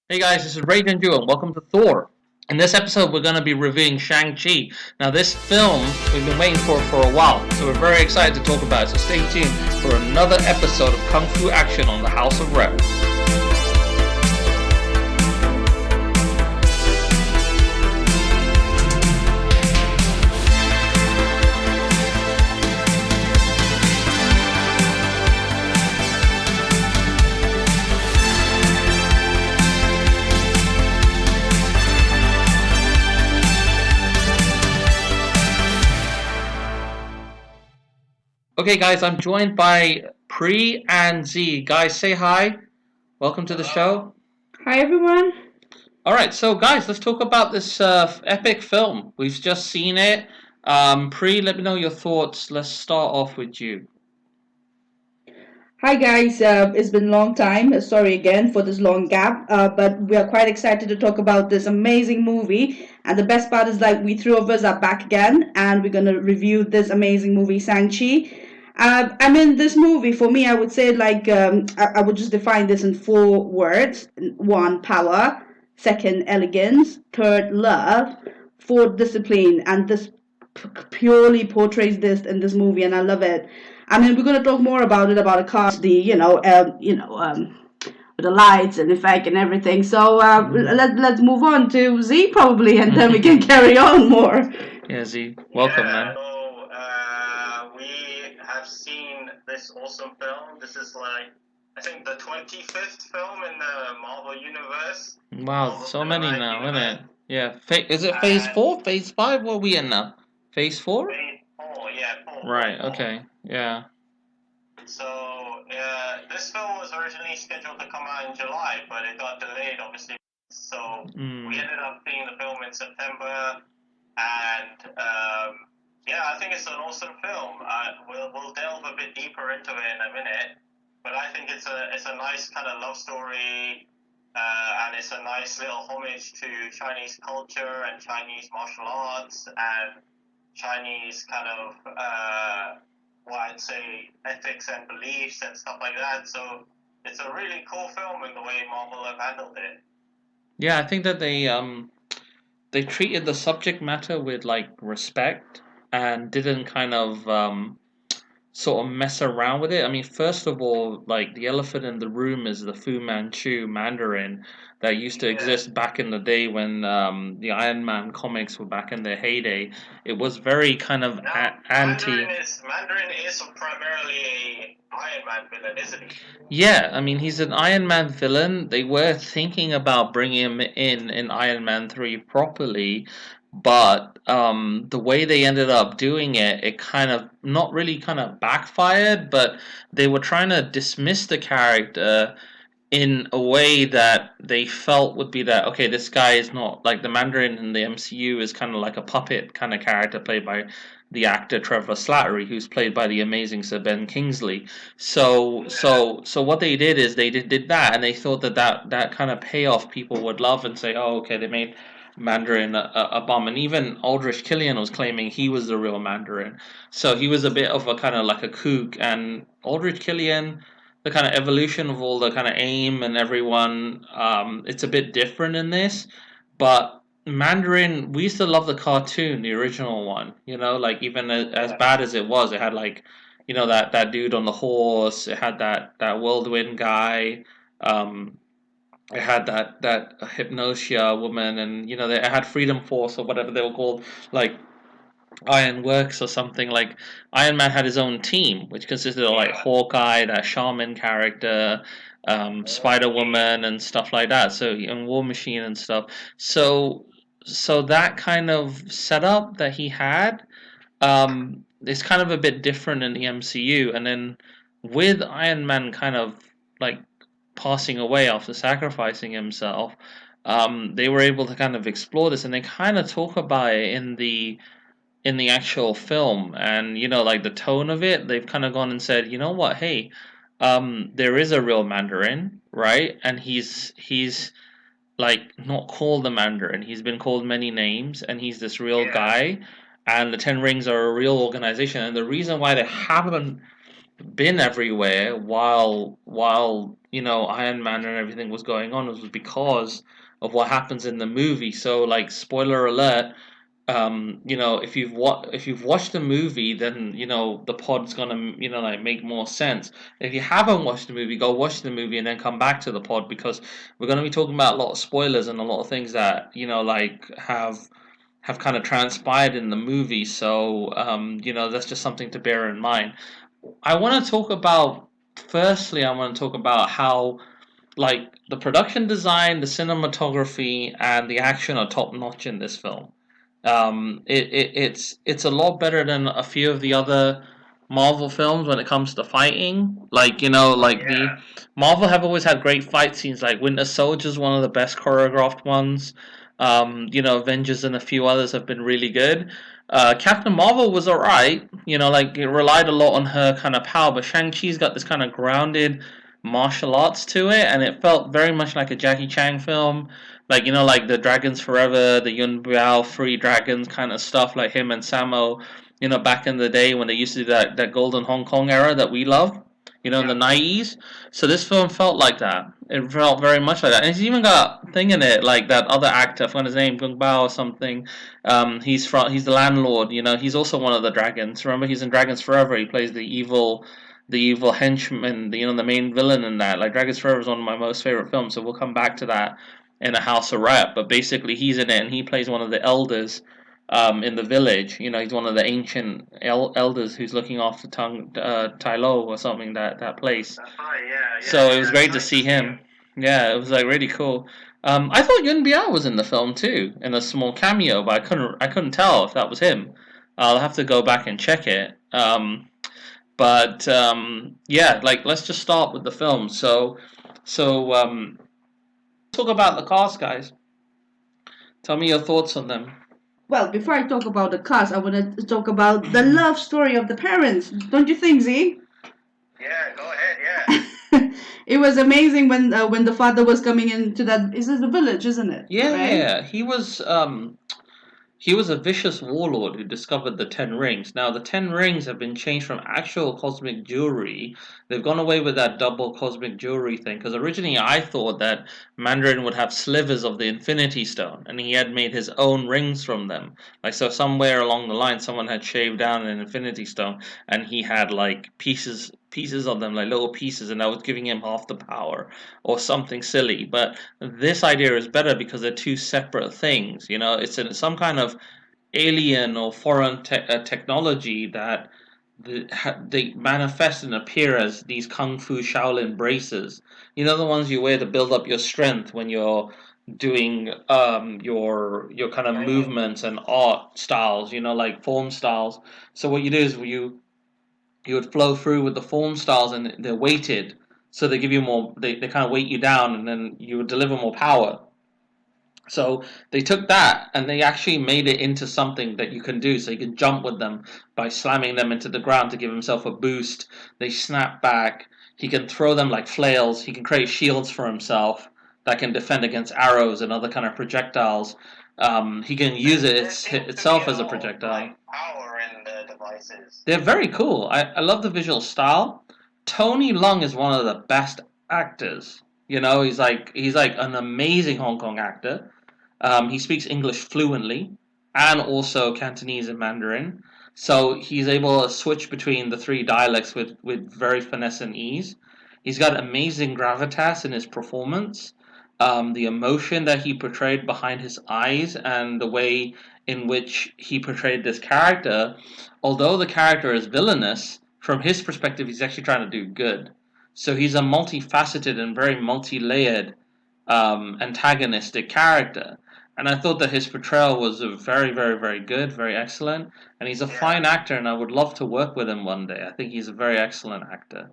Hey guys, this is Janjua and welcome to Thor. In this episode, we're going to be reviewing Shang-Chi. Now, this film we've been waiting for a while, so we're very excited to talk about it. So stay tuned for another episode of Kung Fu Action on the House of R.E.P. Okay, guys, I'm joined by Pre and Z. Guys, say hi. Welcome to the show. Hi everyone. Alright, so guys, let's talk about this epic film. We've just seen it. Pre, let me know your thoughts. Let's start off with you. Hi guys. It's been a long time. Sorry again for this long gap. But we are quite excited to talk about this amazing movie. And the best part is like we three of us are back again, and we're gonna review this amazing movie, Shang-Chi. I mean, this movie for me, I would say I would just define this in four words: one, power; second, elegance; third, love; fourth, discipline. And this purely portrays this in this movie, and I love it. I mean, we're gonna talk more about it, about the cast, with the lights and effect and everything. So let's move on to Z probably, and then we can carry on more. Yeah, Z, welcome, man. We have seen this awesome film. This is like, I think, the 25th film in the Marvel Universe. Wow, Marvel so many Cinematic now, isn't Universe. it? Yeah, is it phase 4? Phase 5? What are we in now? Phase 4? Phase 4, yeah, 4. Right, 4. okay, yeah. So, this film was originally scheduled to come out in July, but it got delayed, obviously. So, we ended up seeing the film in September, and I think it's an awesome film. We'll delve a bit deeper into it in a minute, but I think it's a nice kind of love story, and it's a nice little homage to Chinese culture and Chinese martial arts and Chinese kind of what I'd say ethics and beliefs and stuff like that. So it's a really cool film in the way Marvel have handled it. Yeah, I think that they treated the subject matter with like respect and didn't kind of sort of mess around with it. I mean, first of all, like the elephant in the room is the Fu Manchu Mandarin that used to exist back in the day when the Iron Man comics were back in their heyday. It was very kind of anti. Mandarin is primarily a Iron Man villain, isn't he? Yeah, I mean he's an Iron Man villain. They were thinking about bringing him in Iron Man 3 properly, but the way they ended up doing it, it kind of not really kind of backfired, but they were trying to dismiss the character in a way that they felt would be that okay, this guy is not like the Mandarin in the MCU is kind of like a puppet kind of character played by the actor Trevor Slattery, who's played by the amazing Sir Ben Kingsley. So what they did is they did that, and they thought that kind of payoff people would love and say, oh, okay, they made Mandarin a bum, and even Aldrich Killian was claiming he was the real Mandarin. So he was a bit of a kind of like a kook, and Aldrich Killian, the kind of evolution of all the kind of aim and everyone, it's a bit different in this, but Mandarin, we used to love the cartoon, the original one. You know, like even as bad as it was, it had like, you know, that dude on the horse. It had that whirlwind guy. Um, it had that Hypnosia woman, and you know, it had Freedom Force or whatever they were called, like Iron Works or something. Like Iron Man had his own team, which consisted of like Hawkeye, that shaman character, Spider Woman, and stuff like that. So and War Machine and stuff. So that kind of setup that he had is kind of a bit different in the MCU. And then with Iron Man kind of like passing away after sacrificing himself, they were able to kind of explore this, and they kind of talk about it in the actual film, and you know, like the tone of it, they've kind of gone and said, you know what, hey, there is a real Mandarin, right? And he's like not called the Mandarin. He's been called many names, and he's this real guy. And the Ten Rings are a real organization, and the reason why they haven't been everywhere while Iron Man and everything was going on was because of what happens in the movie. So like spoiler alert, if you've watched the movie, then the pod's gonna like make more sense. If you haven't watched the movie, go watch the movie and then come back to the pod because we're gonna be talking about a lot of spoilers and a lot of things that like have kind of transpired in the movie. So that's just something to bear in mind. I want to talk about firstly. I want to talk about how like the production design, the cinematography, and the action are top notch in this film. It's a lot better than a few of the other Marvel films when it comes to fighting. Like the Marvel have always had great fight scenes. Like Winter Soldier is one of the best choreographed ones. Avengers and a few others have been really good. Captain Marvel was alright. Like it relied a lot on her kind of power, but Shang Chi's got this kind of grounded martial arts to it, and it felt very much like a Jackie Chan film. Like like the Dragons Forever, the Yun Biao Free Dragons kind of stuff, like him and Samo. Back in the day when they used to do that golden Hong Kong era that we love. In the '90s. So this film felt like that. It felt very much like that, and it's even got a thing in it like that other actor, I forgot his name, Gung Bao or something. He's the landlord. He's also one of the dragons. Remember, he's in Dragons Forever. He plays the evil henchman, the main villain in that. Like Dragons Forever is one of my most favorite films, so we'll come back to that in a House of Rap. But basically, he's in it and he plays one of the elders in the village. He's one of the ancient elders who's looking after Tai Lo or something that place. That's right, yeah. So it was great to see him. Yeah, it was like really cool. I thought Yun Biao was in the film too, in a small cameo, but I couldn't tell if that was him. I'll have to go back and check it. But yeah, like let's just start with the film. So talk about the cast, guys. Tell me your thoughts on them. Well, before I talk about the cast, I want to talk about the love story of the parents. Don't you think, Z? Yeah, go ahead, yeah. It was amazing when the father was coming into that. Is it the village, isn't it? Yeah, Right? yeah, he was a vicious warlord who discovered the Ten Rings. Now, the Ten Rings have been changed from actual cosmic jewelry. They've gone away with that double cosmic jewelry thing because originally I thought that Mandarin would have slivers of the Infinity Stone and he had made his own rings from them. Like, so somewhere along the line, someone had shaved down an Infinity Stone and he had like pieces of them, like little pieces, and that was giving him half the power or something silly. But this idea is better because they're two separate things. It's some kind of alien or foreign technology that they manifest and appear as these kung fu Shaolin braces. The ones you wear to build up your strength when you're doing your kind of movements and art styles. Like form styles. So what you do is you would flow through with the form styles and they're weighted. So they give you more, they kind of weight you down and then you would deliver more power. So they took that and they actually made it into something that you can do. So you can jump with them by slamming them into the ground to give himself a boost. They snap back. He can throw them like flails. He can create shields for himself that can defend against arrows and other kind of projectiles. He can use itself as a projectile. Like power in the devices. They're very cool. I love the visual style. Tony Leung is one of the best actors. He's like an amazing Hong Kong actor. He speaks English fluently and also Cantonese and Mandarin. So he's able to switch between the three dialects with very finesse and ease. He's got amazing gravitas in his performance. The emotion that he portrayed behind his eyes and the way in which he portrayed this character, although the character is villainous, from his perspective, he's actually trying to do good. So he's a multifaceted and very multi-layered antagonistic character. And I thought that his portrayal was very, very, very good, very excellent. And he's a fine actor, and I would love to work with him one day. I think he's a very excellent actor.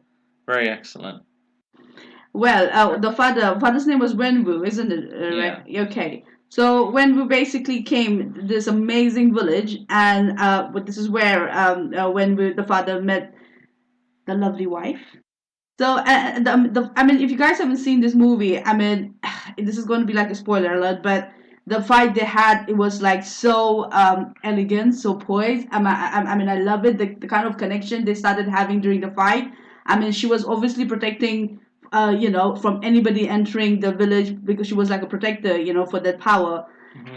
Very excellent. Well, the father's name was Wenwu, isn't it? Right? Okay. So Wenwu basically came to this amazing village, and but this is where Wenwu, the father, met the lovely wife. So, I mean, if you guys haven't seen this movie, I mean, this is going to be like a spoiler alert, but the fight they had, it was like so elegant, so poised. I mean, I love it. The kind of connection they started having during the fight. I mean, she was obviously protecting, from anybody entering the village, because she was like a protector, for that power.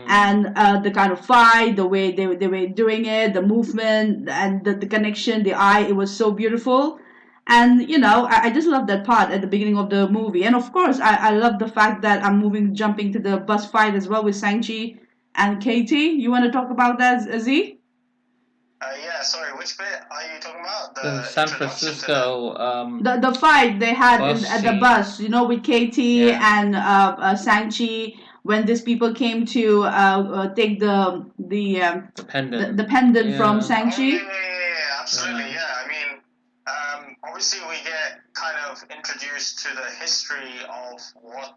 And the kind of fight, the way they were doing it, the movement, and the connection, the eye, it was so beautiful. And I just love that part at the beginning of the movie. And of course, I love the fact that I'm jumping to the bus fight as well with Shang-Chi and Katie. You want to talk about that, Z? Yeah, sorry, which bit are you talking about? The The San introduction to the. Francisco The fight they had bus at the scene. bus, with Katie Yeah. and Shang-Chi, when these people came to take The the pendant. pendant from Yeah. Oh, yeah, Shang-Chi. yeah, yeah, yeah, absolutely, Yeah. yeah. I mean, obviously, we get kind of introduced to the history of what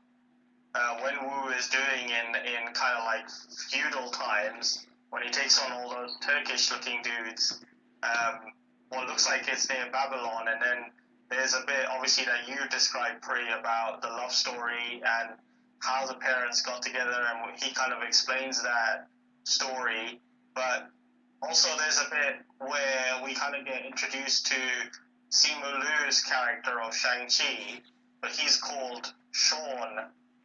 Wen Wu is doing in kind of like feudal times when he takes on all those Turkish-looking dudes. What looks like it's near Babylon, and then there's a bit obviously that you described, Pri, about the love story and how the parents got together, and he kind of explains that story. But also, there's a bit where we kind of get introduced to Simu Liu's character of Shang-Chi, but he's called Sean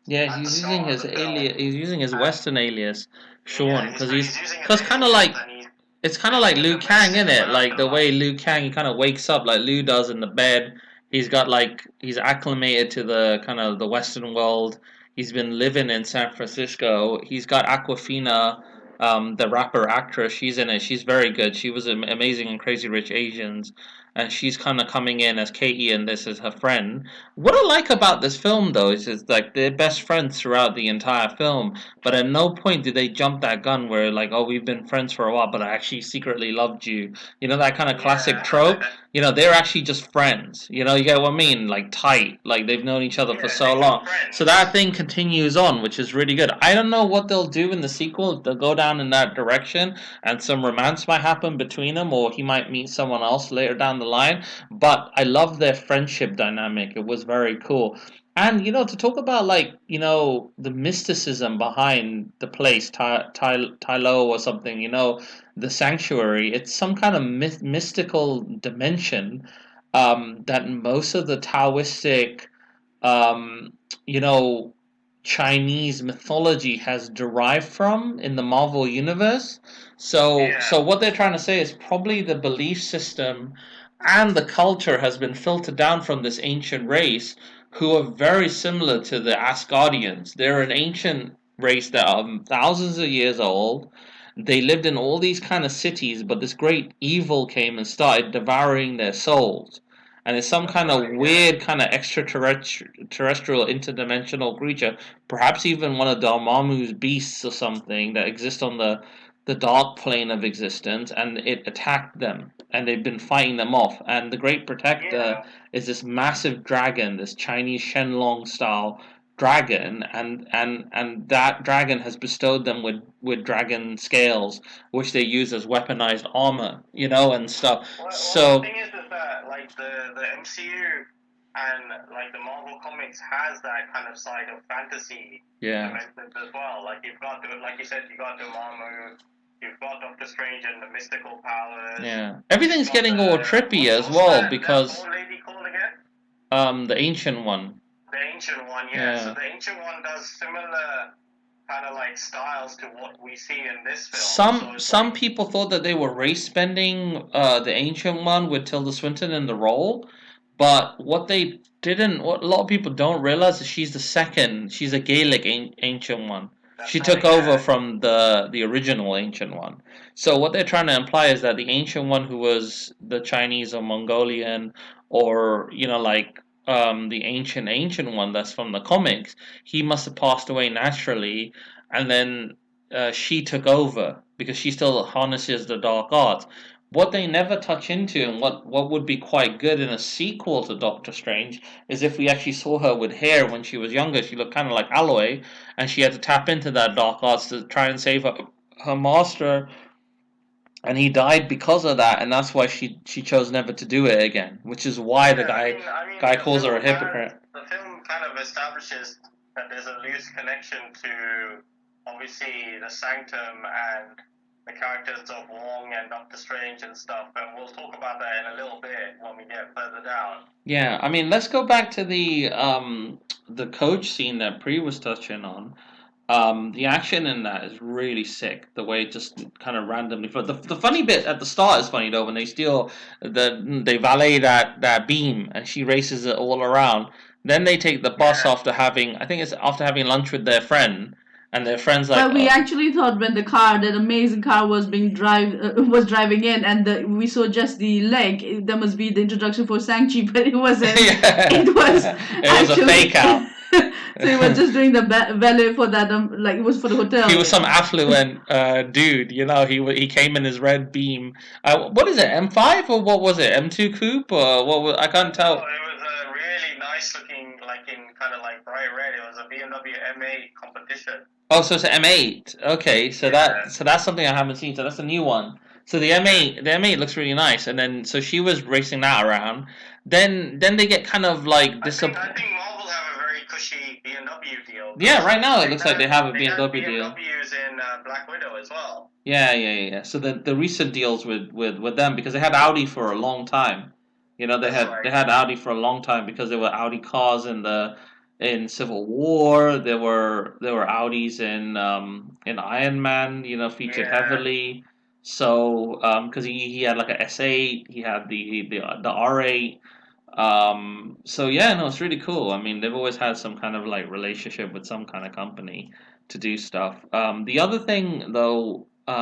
Yeah, at the he's using start of his the film. alias. He's using his And Western alias, yeah, Sean, he's using his because kind of alias, like and he's it's kind of like living in Liu the Kang, in Mexican it? Like the vernacular. way Liu Kang, he kind of wakes up like Liu does in the bed. He's got like he's acclimated to the kind of the Western world. He's been living in San Francisco. He's got Aquafina, the rapper actress. She's in it. She's very good. She was amazing in Crazy Rich Asians, and she's kind of coming in as Katie, and this is her friend. What I like about this film, though, is like they're best friends throughout the entire film. But at no point did they jump that gun where like, oh, we've been friends for a while, but I actually secretly loved you. You know that kind of classic trope. Yeah. They're actually just friends. You get what I mean? Like tight. Like they've known each other for Yeah, so they got long. So that friends. thing continues on, which is really good. I don't know what they'll do in the sequel. If they'll go down in that direction, and some romance might happen between them, or he might meet someone else later down the line. But I love their friendship dynamic. It was very cool. And to talk about like the mysticism behind the place, Tai Lo or something, the sanctuary. It's some kind of mystical dimension that most of the Taoistic, um, you know, Chinese mythology has derived from in the Marvel universe. So Yeah. what they're trying to say is probably the belief system and the culture has been filtered down from this ancient race who are very similar to the Asgardians. They're an ancient race that are thousands of years old. They lived in all these kind of cities, but this great evil came and started devouring their souls. And it's some That's kind of right, yeah. weird, kind of extraterrestrial, interdimensional creature, perhaps even one of Dormammu's beasts or something that exists on the dark plane of existence, and it attacked them, and they've been fighting them off. And the Great Protector Yeah. is this massive dragon, this Chinese Shenlong style dragon, and that dragon has bestowed them with dragon scales, which they use as weaponized armor, and stuff. Well, the So thing is that like the MCU and like the Marvel comics has that kind of side of fantasy yeah, dimensions as well. Like you've got like you said, you got Dormammu, you've got Doctor Strange and the mystical powers. yeah. You've Everything's got getting all trippy as what's well that because old lady called again? the ancient one. The ancient one, yeah. So Yeah. the ancient one does similar kind of like styles to what we see in this film. So Some it's some like, people thought that they were race bending the ancient one with Tilda Swinton in the role, but what a lot of people don't realize is she's the second. She's a Gaelic ancient one. She that's took right, over yeah. from the original ancient one. So what they're trying to imply is that the ancient one who was the Chinese or Mongolian or like the ancient one that's from the comics, he must have passed away naturally, and then she took over because she still harnesses the dark arts. What they never touch into, and what would be quite good in a sequel to Doctor Strange, is if we actually saw her with hair when she was younger. She looked kind of like Aloy, and she had to tap into that dark arts to try and save her master, and he died because of that, and that's why she chose never to do it again. Which is why the Yeah, guy I mean, guy calls her a hypocrite. the film kind of establishes that there's a loose connection to obviously the Sanctum and the characters of Wong and Doctor Strange and stuff, and we'll talk about that in a little bit when we get further down. Yeah, I mean, let's go back to the coach scene that Pre was touching on. The action in that is really sick. The way it just kind of randomly. The funny bit at the start is funny though when they valet that beam and she races it all around. Then they take the bus after having lunch with their friend, and their friend's like. But we actually thought when that amazing car was was driving in, and we saw just the leg. That must be the introduction for Shang-Chi, but it wasn't. Yeah. It was. It was a fake out. So he was just doing the valet for that. Like it was for the hotel. He was some affluent dude, you know. He came in his red beam. What is it? M5 or what was it? M2 coupe or what? I can't tell. Oh, it was a really nice looking, like in kind of like bright red. It was a BMW M8 competition. Oh, so it's an M8. Okay, so that's something I haven't seen. So that's a new one. So the M8 looks really nice. And then so she was racing that around. Then they get kind of like disappointed. I think Marvel have a very cushy BMW deal. Yeah, right now it looks like they have a BMW deal. BMWs in Black Widow as well. Yeah. So the recent deals with them, because they had Audi for a long time. You know, they had Audi for a long time because there were Audi cars in Civil War. There were Audis in Iron Man. You know, featured heavily. So because he had like a S8, he had the R.E.P. So yeah, no, it's really cool. I mean, they've always had some kind of like relationship with some kind of company to do stuff. The other thing though, they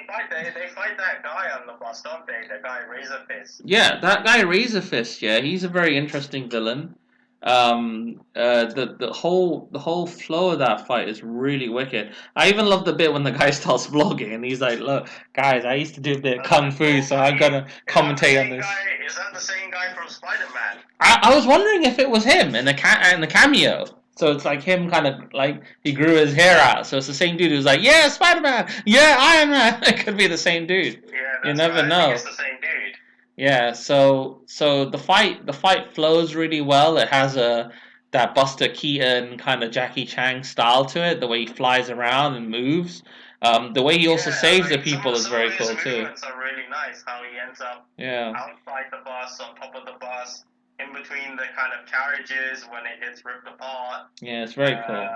fight that guy on the bus, don't they? The guy Razor Fist. Yeah, that guy Razor Fist. Yeah, he's a very interesting villain. The whole flow of that fight is really wicked. I even love the bit when the guy starts vlogging and he's like, "Look, guys, I used to do a bit of kung fu, so I'm gonna commentate on this." Is that the same guy from Spider-Man? I was wondering if it was him in the cameo. So it's like him kind of like he grew his hair out. So it's the same dude who's like, yeah, Spider-Man, yeah, Iron Man. It could be the same dude. Yeah, you never know. It's the same dude. Yeah, so the fight flows really well. It has that Buster Keaton kind of Jackie Chan style to it. The way he flies around and moves. The way he also saves the people is very cool too. It's really nice how he ends up outside the bus, on top of the bus, in between the kind of carriages when it gets ripped apart. Yeah, it's very cool.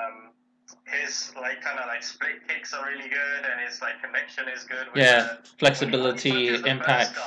His like kind of like split kicks are really good, and his like connection is good. With flexibility, impact.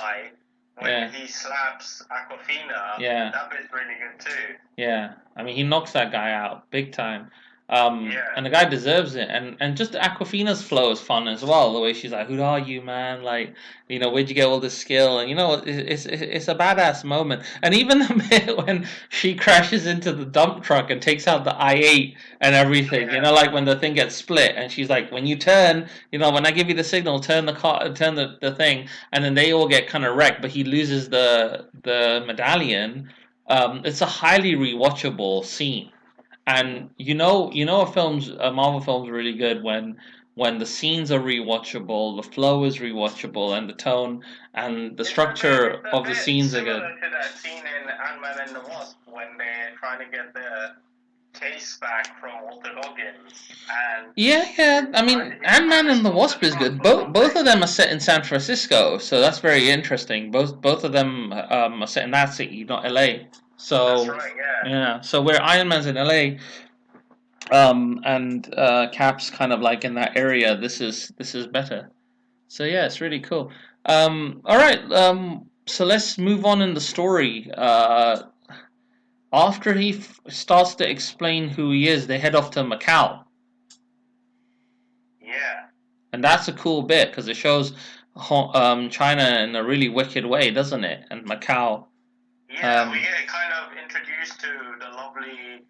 When he slaps Aquafina, that bit's really good too. Yeah, I mean he knocks that guy out big time. And the guy deserves it, and just Aquafina's flow is fun as well. The way she's like, "Who are you, man? Like, you know, where'd you get all this skill?" And you know, it's a badass moment. And even the bit when she crashes into the dump truck and takes out the i8 and everything, you know, like when the thing gets split, and she's like, "When you turn, you know, when I give you the signal, turn the thing," and then they all get kind of wrecked, but he loses the medallion. It's a highly rewatchable scene. And you know a Marvel film's really good when the scenes are rewatchable, the flow is rewatchable, and the tone and the structure of the scenes are good. To that scene in Ant-Man and the Wasp when they're trying to get the case back from Walter Goggins. And yeah. I mean, Ant-Man and the Wasp is good. Both of them are set in San Francisco, so that's very interesting. Both of them are set in that city, not LA. So that's right, yeah. So where Iron Man's in LA, and Cap's kind of like in that area. This is better. So yeah, it's really cool. All right. So let's move on in the story. After he starts to explain who he is, they head off to Macau. Yeah. And that's a cool bit because it shows China in a really wicked way, doesn't it? And Macau. Yeah, we get kind of introduced to the lovely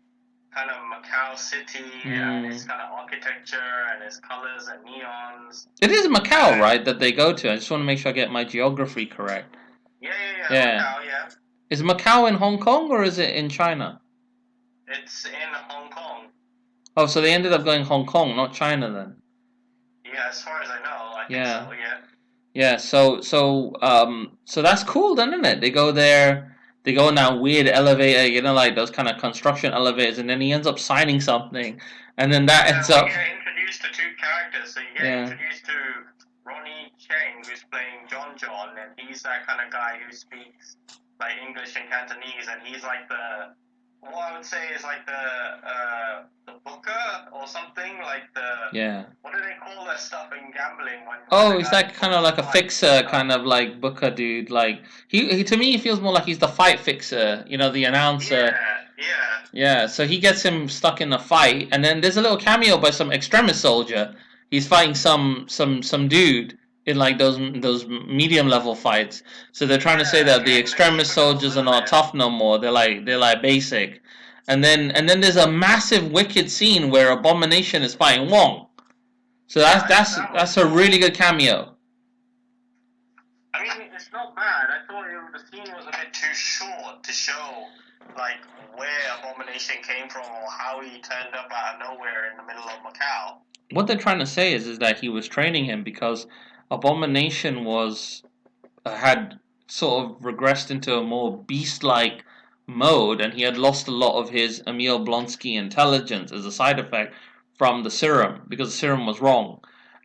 kind of Macau city and its kind of architecture and its colors and neons. It is Macau, right, that they go to? I just want to make sure I get my geography correct. Yeah. Macau, yeah. Is Macau in Hong Kong or is it in China? It's in Hong Kong. Oh, so they ended up going Hong Kong, not China then? Yeah, as far as I know, I think so, yeah. Yeah, so that's cool, then, isn't it? They go there. They go in that weird elevator, you know, like those kind of construction elevators, and then he ends up signing something, and then that ends up. We get introduced to two characters. So you get introduced to Ronnie Cheng, who's playing John, and he's that kind of guy who speaks like English and Cantonese, and he's like what I would say is like the booker or something, like what do they call that stuff in gambling? He's like kind of like a fixer, kind of like booker dude. Like he to me he feels more like he's the fight fixer, you know, the announcer. Yeah, so he gets him stuck in a fight, and then there's a little cameo by some extremist soldier. He's fighting some dude in like those medium level fights. So they're trying to say that the extremist soldiers are not tough no more. They're like basic. And then there's a massive wicked scene where Abomination is fighting Wong. So that's a really good cameo. I mean, it's not bad. I thought the scene was a bit too short to show like where Abomination came from or how he turned up out of nowhere in the middle of Macau. What they're trying to say is that he was training him because Abomination had sort of regressed into a more beast-like mode, and he had lost a lot of his Emil Blonsky intelligence as a side effect from the serum, because the serum was wrong.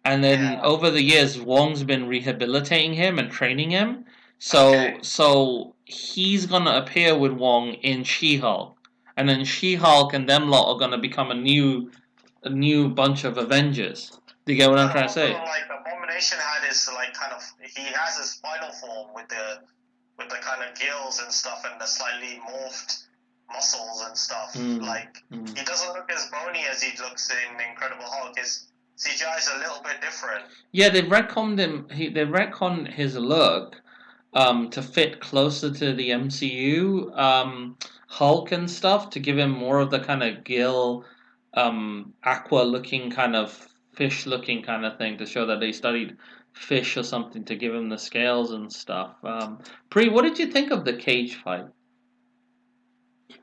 And then over the years, Wong's been rehabilitating him and training him. So he's gonna appear with Wong in She-Hulk, and then She-Hulk and them lot are gonna become a new bunch of Avengers. Do you get what I'm trying to say? Like Abomination had his he has his final form with the kind of gills and stuff and the slightly morphed muscles and stuff. He doesn't look as bony as he looks in Incredible Hulk. His CGI is a little bit different. Yeah, they've retconned him. They retconned his look to fit closer to the MCU Hulk and stuff, to give him more of the kind of gill, aqua-looking kind of fish-looking kind of thing, to show that they studied fish or something, to give him the scales and stuff. Pri, what did you think of the cage fight?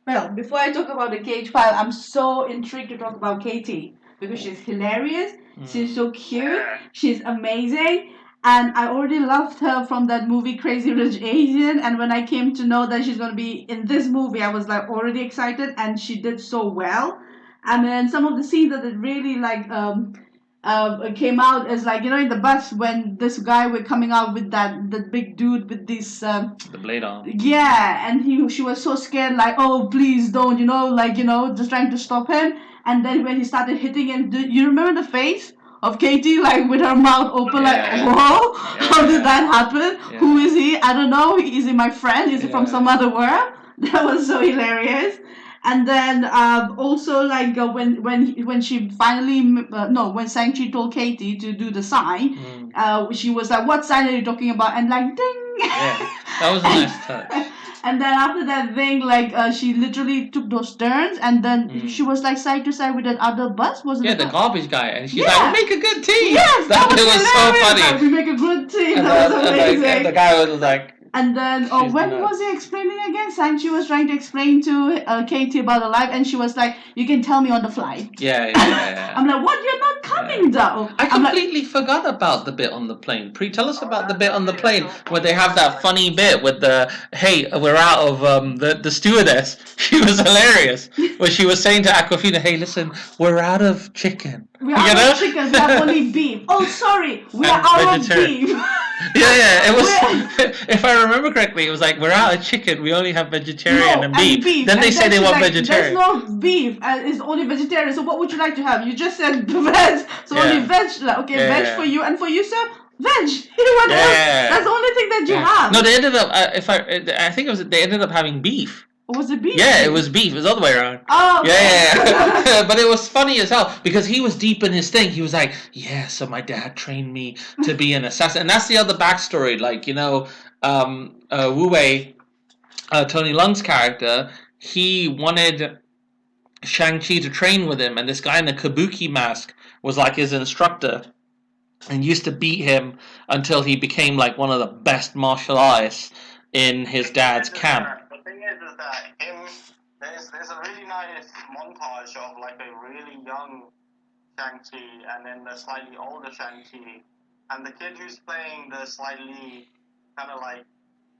Well, before I talk about the cage fight, I'm so intrigued to talk about Katie because she's hilarious. She's so cute. She's amazing. And I already loved her from that movie Crazy Rich Asian. And when I came to know that she's going to be in this movie, I was like already excited, and she did so well. And then some of the scenes that it really came out is like, in the bus when this guy was coming out with the big dude with this the blade arm. Yeah, and she was so scared, like, oh please don't, just trying to stop him. And then when he started hitting him, you remember the face of Katie, like with her mouth open, like, whoa, how did that happen? Who is he? I don't know. Is he my friend? Is he from some other world? That was so hilarious. And then also like when she finally when Shang-Chi told Katie to do the sign, she was like, what sign are you talking about? And like, ding. That was a nice touch. And then after that thing, like she literally took those turns, and then she was like side to side with that other bus, wasn't it? Yeah, the garbage guy, and she's like, "We make a good team." Yes, that was so funny. Like, we make a good team. And that was amazing. And the guy was like. And then, when was he explaining again? Shang-Chi was trying to explain to Katie about the life, and she was like, "You can tell me on the flight." Yeah. I'm like, "What? You're not coming though." I completely forgot about the bit on the plane. Pri, tell us about the bit on the plane where they have that funny bit with the, "Hey, we're out of the stewardess." She was hilarious. Where she was saying to Aquafina, "Hey, listen, we're out of chicken. We're out of chicken. We have only beef. Oh, sorry, we are out of beef." Yeah. It was. If I remember correctly, it was like, we're out of chicken. We only have vegetarian and beef. Then they say they want vegetarian. There's no beef. It's only vegetarian. So what would you like to have? You just said veg. So only veg. Like, okay, veg for you, and for you, sir, veg. What else? That's the only thing that you have. No, they ended up. I think it was. They ended up having beef. Or was it beef? Yeah, it was beef. It was the other way around. Oh. Yeah. But it was funny as hell because he was deep in his thing. He was like, "Yeah, so my dad trained me to be an assassin," and that's the other backstory. Like, Wu Wei, Tony Leung's character, he wanted Shang-Chi to train with him, and this guy in a kabuki mask was like his instructor, and used to beat him until he became like one of the best martial artists in his dad's camp. Is that there's a really nice montage of like a really young Shang-Chi and then the slightly older Shang-Chi, and the kid who's playing the slightly kind of like,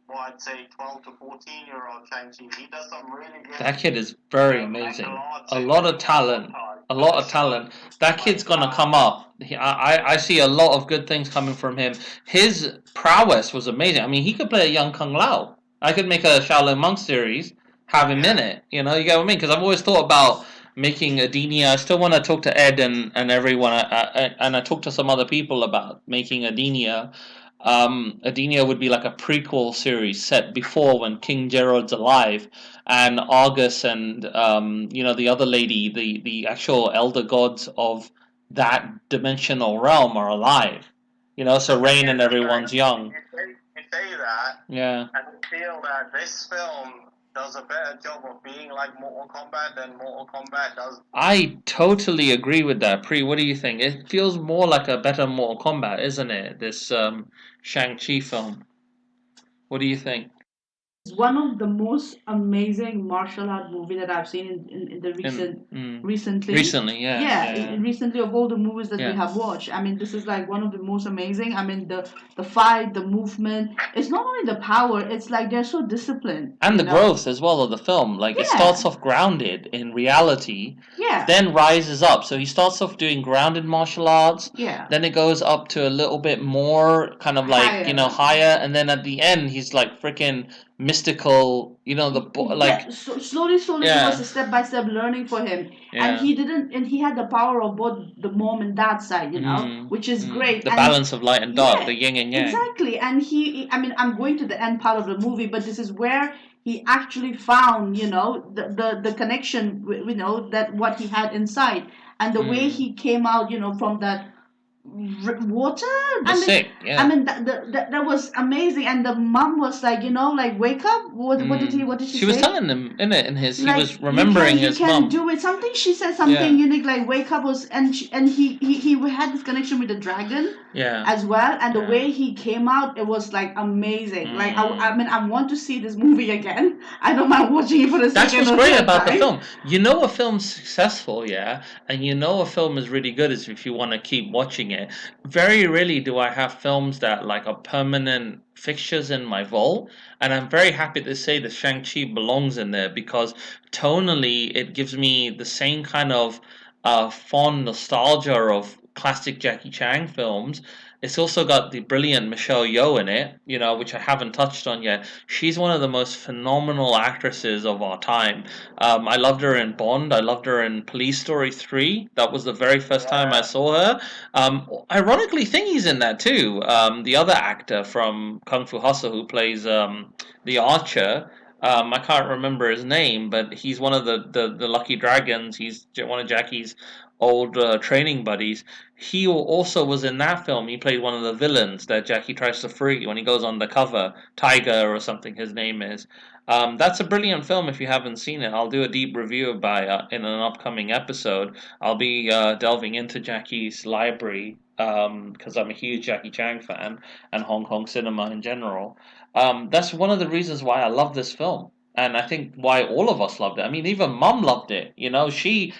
well, I'd say 12 to 14-year-old Shang-Chi, he does some really good. That kid is very amazing. A lot of talent. a lot of talent. That kid's gonna come up. I see a lot of good things coming from him. His prowess was amazing. I mean, he could play a young Kung Lao. I could make a Shaolin Monk series, have him in it. You know, you get what I mean? Because I've always thought about making Adenia. I still want to talk to Ed and everyone, and I talked to some other people about making Adenia. Adenia would be like a prequel series set before when King Gerald's alive, and Argus and the other lady, the actual elder gods of that dimensional realm are alive. You know, so Rain and everyone's young. You say that, Yeah. and I feel that this film does a better job of being like Mortal Kombat than Mortal Kombat does. I totally agree with that. Pre, what do you think? It feels more like a better Mortal Kombat, isn't it? This Shang-Chi film. What do you think? It's one of the most amazing martial art movie that I've seen in the recently. Recently, yeah. Yeah, recently of all the movies that we have watched. I mean, this is like one of the most amazing. I mean, the fight, the movement. It's not only the power. It's like they're so disciplined. And the growth as well of the film. Like it starts off grounded in reality, then rises up. So he starts off doing grounded martial arts. Then it goes up to a little bit more kind of like higher, and then at the end he's like freaking mystical. You know slowly it was a step by step learning for him, and he had the power of both the mom and dad side, which is great. The balance of light and dark, the yin and yang. Exactly, and I'm going to the end part of the movie, but this is where he actually found, the connection, that what he had inside, and the way he came out, from that water. I mean that was amazing, and the mom was like, like wake up. What did she say? She was telling him in his like, he was remembering his mom. You can do it. Something she said something unique like wake up was, and he had this connection with the dragon as well, and the way he came out, it was like amazing. Like I mean I want to see this movie again. I don't mind watching it for the second. That's what's great about the film. You know a film's successful, and you know a film is really good is if you want to keep watching it. Very rarely do I have films that like are permanent fixtures in my vault, and I'm very happy to say that Shang-Chi belongs in there because tonally it gives me the same kind of fond nostalgia of classic Jackie Chan films. It's also got the brilliant Michelle Yeoh in it, which I haven't touched on yet. She's one of the most phenomenal actresses of our time. I loved her in Bond. I loved her in Police Story 3. That was the very first time I saw her. Ironically, Thingy's in that too. The other actor from Kung Fu Hustle who plays the Archer. I can't remember his name, but he's one of the Lucky Dragons. He's one of Jackie's old training buddies. He also was in that film. He played one of the villains that Jackie tries to free when he goes undercover. Tiger or something his name is. That's a brilliant film if you haven't seen it. I'll do a deep review about it in an upcoming episode. I'll be delving into Jackie's library because I'm a huge Jackie Chan fan and Hong Kong cinema in general. That's one of the reasons why I love this film. And I think why all of us loved it. I mean, even Mum loved it. She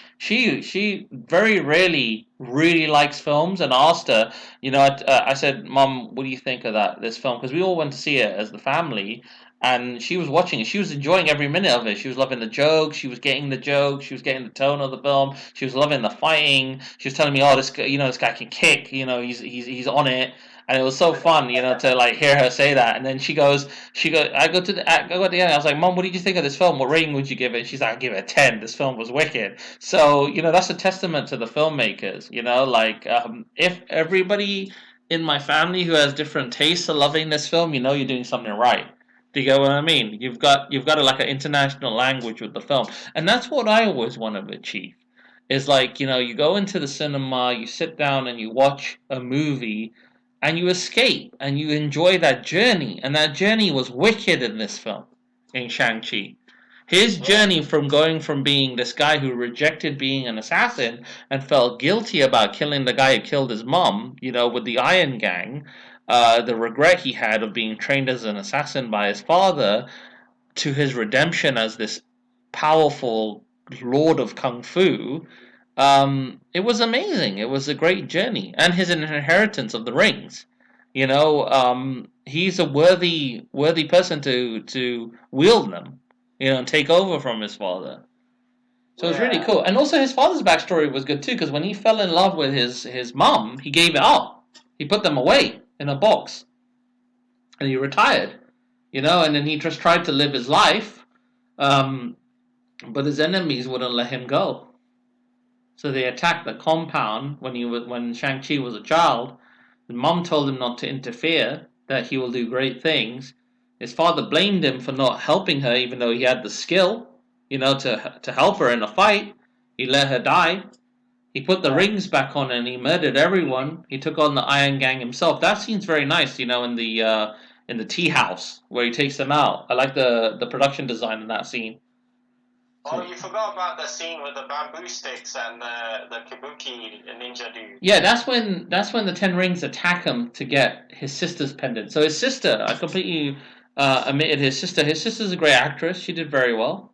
very rarely really likes films, and asked her. I said, Mum, what do you think of this film? Because we all went to see it as the family, and she was watching it. She was enjoying every minute of it. She was loving the jokes. She was getting the jokes. She was getting the tone of the film. She was loving the fighting. She was telling me, "Oh, this guy can kick. He's on it." And it was so fun, to like hear her say that. And then she goes, I go at the end. I was like, Mom, what did you think of this film? What rating would you give it? And she's like, I give it a 10. This film was wicked. So that's a testament to the filmmakers. If everybody in my family who has different tastes are loving this film, you're doing something right. Do you get what I mean? You've got like an international language with the film, and that's what I always want to achieve. Is like you go into the cinema, you sit down and you watch a movie and you escape and you enjoy that journey. And that journey was wicked in this film, in Shang-Chi. His journey from going from being this guy who rejected being an assassin and felt guilty about killing the guy who killed his mom, with the Iron Gang, the regret he had of being trained as an assassin by his father, to his redemption as this powerful lord of kung fu. It was amazing. It was a great journey, and his inheritance of the rings. He's a worthy person to wield them. And take over from his father. So it's really cool. And also his father's backstory was good too, because when he fell in love with his mom, he gave it up. He put them away in a box. And he retired. And then he just tried to live his life. But his enemies wouldn't let him go. So they attacked the compound when Shang-Chi was a child. His mom told him not to interfere, that he will do great things. His father blamed him for not helping her, even though he had the skill, to help her in a fight. He let her die. He put the rings back on and he murdered everyone. He took on the Iron Gang himself. That scene's very nice, in the tea house where he takes them out. I like the production design in that scene. Oh, you forgot about the scene with the bamboo sticks and the kabuki ninja dude. Yeah, that's when the Ten Rings attack him to get his sister's pendant. So his sister, I completely omitted his sister. His sister's a great actress. She did very well.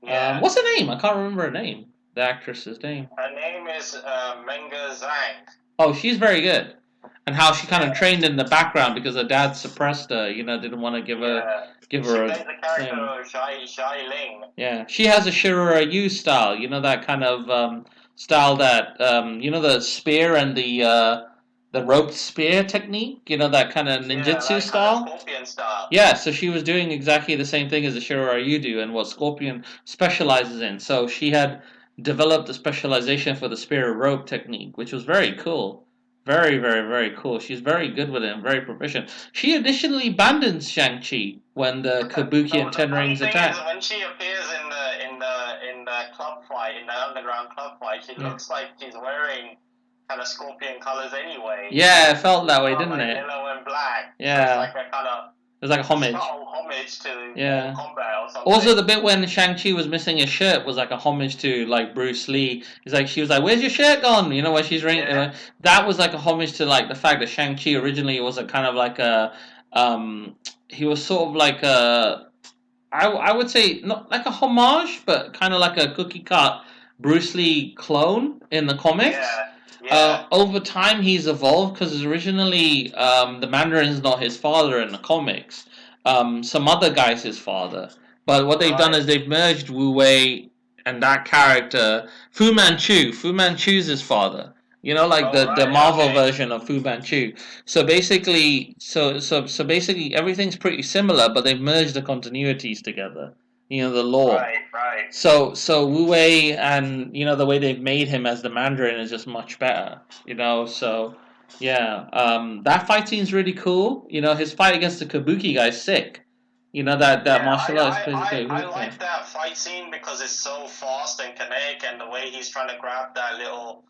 Yeah. What's her name? I can't remember her name. The actress's name. Her name is Menga Zhang. Oh, she's very good. And how she kind of trained in the background because her dad suppressed her. Didn't want to give her She plays the character of Shai Ling. Yeah, she has a Shiryu style. That kind of style that the spear and the roped spear technique. That kind of ninjutsu style. Kind of Scorpion style. Yeah, so she was doing exactly the same thing as the Shiryu do, and what Scorpion specializes in. So she had developed a specialization for the spear rope technique, which was very cool. Very, very, very cool. She's very good with it and very proficient. She additionally abandons Shang-Chi when the Kabuki and Ten Rings attack. When she appears in the club fight, in the underground club fight, she looks like she's wearing kind of Scorpion colors anyway. Yeah, it felt that way, didn't it? Yellow and black. Yeah. So it's like a kind of... It was like a homage. Homage to combat or something. Also, the bit when Shang-Chi was missing his shirt was like a homage to like Bruce Lee. She was like, "Where's your shirt gone?" When she's ringing. That was like a homage to like the fact that Shang-Chi originally was a kind of like a, he was sort of like a, I would say not like a homage, but kind of like a cookie cut Bruce Lee clone in the comics. Yeah. Over time, he's evolved because originally the Mandarin's not his father in the comics. Some other guy's his father. But what they've done is they've merged Wu Wei and that character, Fu Manchu. Fu Manchu's his father. The Marvel version of Fu Manchu. So basically, basically everything's pretty similar, but they've merged the continuities together. The lore. Right. So Wu Wei and the way they've made him as the Mandarin is just much better. So yeah, that fight scene's really cool. His fight against the Kabuki guy's sick. That martial arts basically. I like that fight scene because it's so fast and kinetic, and the way he's trying to grab that little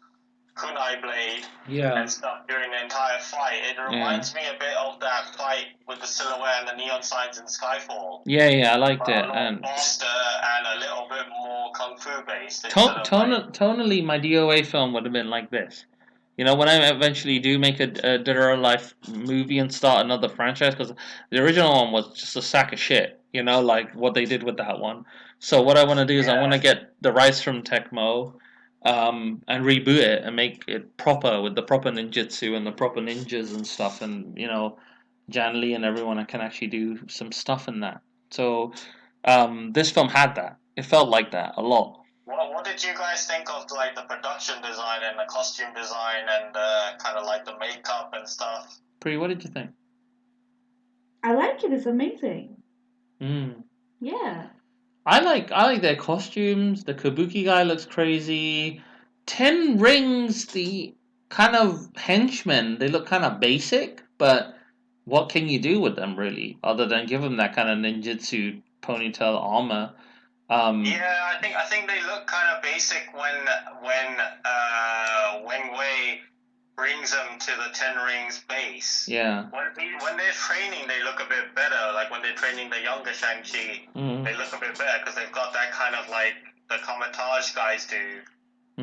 kunai blade and stuff during the entire fight. It reminds me a bit of that fight with the silhouette and the neon signs in Skyfall. Yeah, I liked it. And faster and a little bit more kung fu based. Tonally, my DOA film would have been like this. When I eventually do make a Dead or Alive movie and start another franchise, because the original one was just a sack of shit, like what they did with that one. So what I want to do is I want to get the rights from Tecmo, and reboot it and make it proper with the proper ninjutsu and the proper ninjas and stuff, and Jan Lee and everyone can actually do some stuff in that. So this film had that. It felt like that a lot. What did you guys think of like the production design and the costume design and kind of like the makeup and stuff? Pri, what did you think? I like it. It's amazing. Yeah. I like their costumes. The Kabuki guy looks crazy. Ten Rings, the kind of henchmen, they look kind of basic, but what can you do with them really, other than give them that kind of ninjutsu ponytail armor? I think they look kind of basic when Wang Wei brings them to the Ten Rings base. Yeah. When they're training, they look a bit better. Like when they're training the younger Shang-Chi, they look a bit better because they've got that kind of like the Kamatage guys do.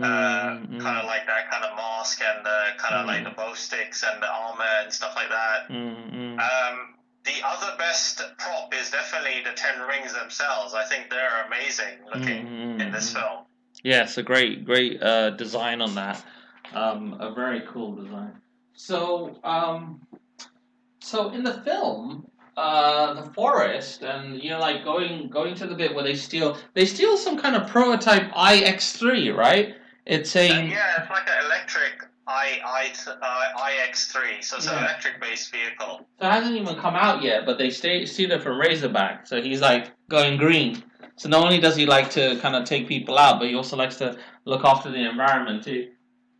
Kind of like that kind of mask and kind of like the bow sticks and the armor and stuff like that. The other best prop is definitely the Ten Rings themselves. I think they're amazing looking in this film. Yeah, it's a great design on that. A very cool design. So in the film, the forest, and like going to the bit where they steal some kind of prototype iX3, right? It's a yeah, it's like an electric iX3, so it's an electric based vehicle. So it hasn't even come out yet, but they steal it from Razorback. So he's like going green. So not only does he like to kind of take people out, but he also likes to look after the environment too.